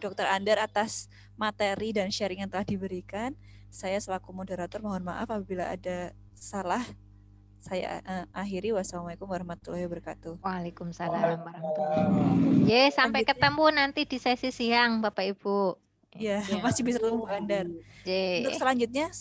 Dr. Andar atas materi dan sharing yang telah diberikan. Saya selaku moderator mohon maaf apabila ada salah. Saya akhiri. Wassalamualaikum warahmatullahi wabarakatuh. Waalaikumsalam warahmatullahi wabarakatuh. Sampai ketemu nanti di sesi siang Bapak Ibu. Ya, masih bisa ketemu Bu Andar. Untuk selanjutnya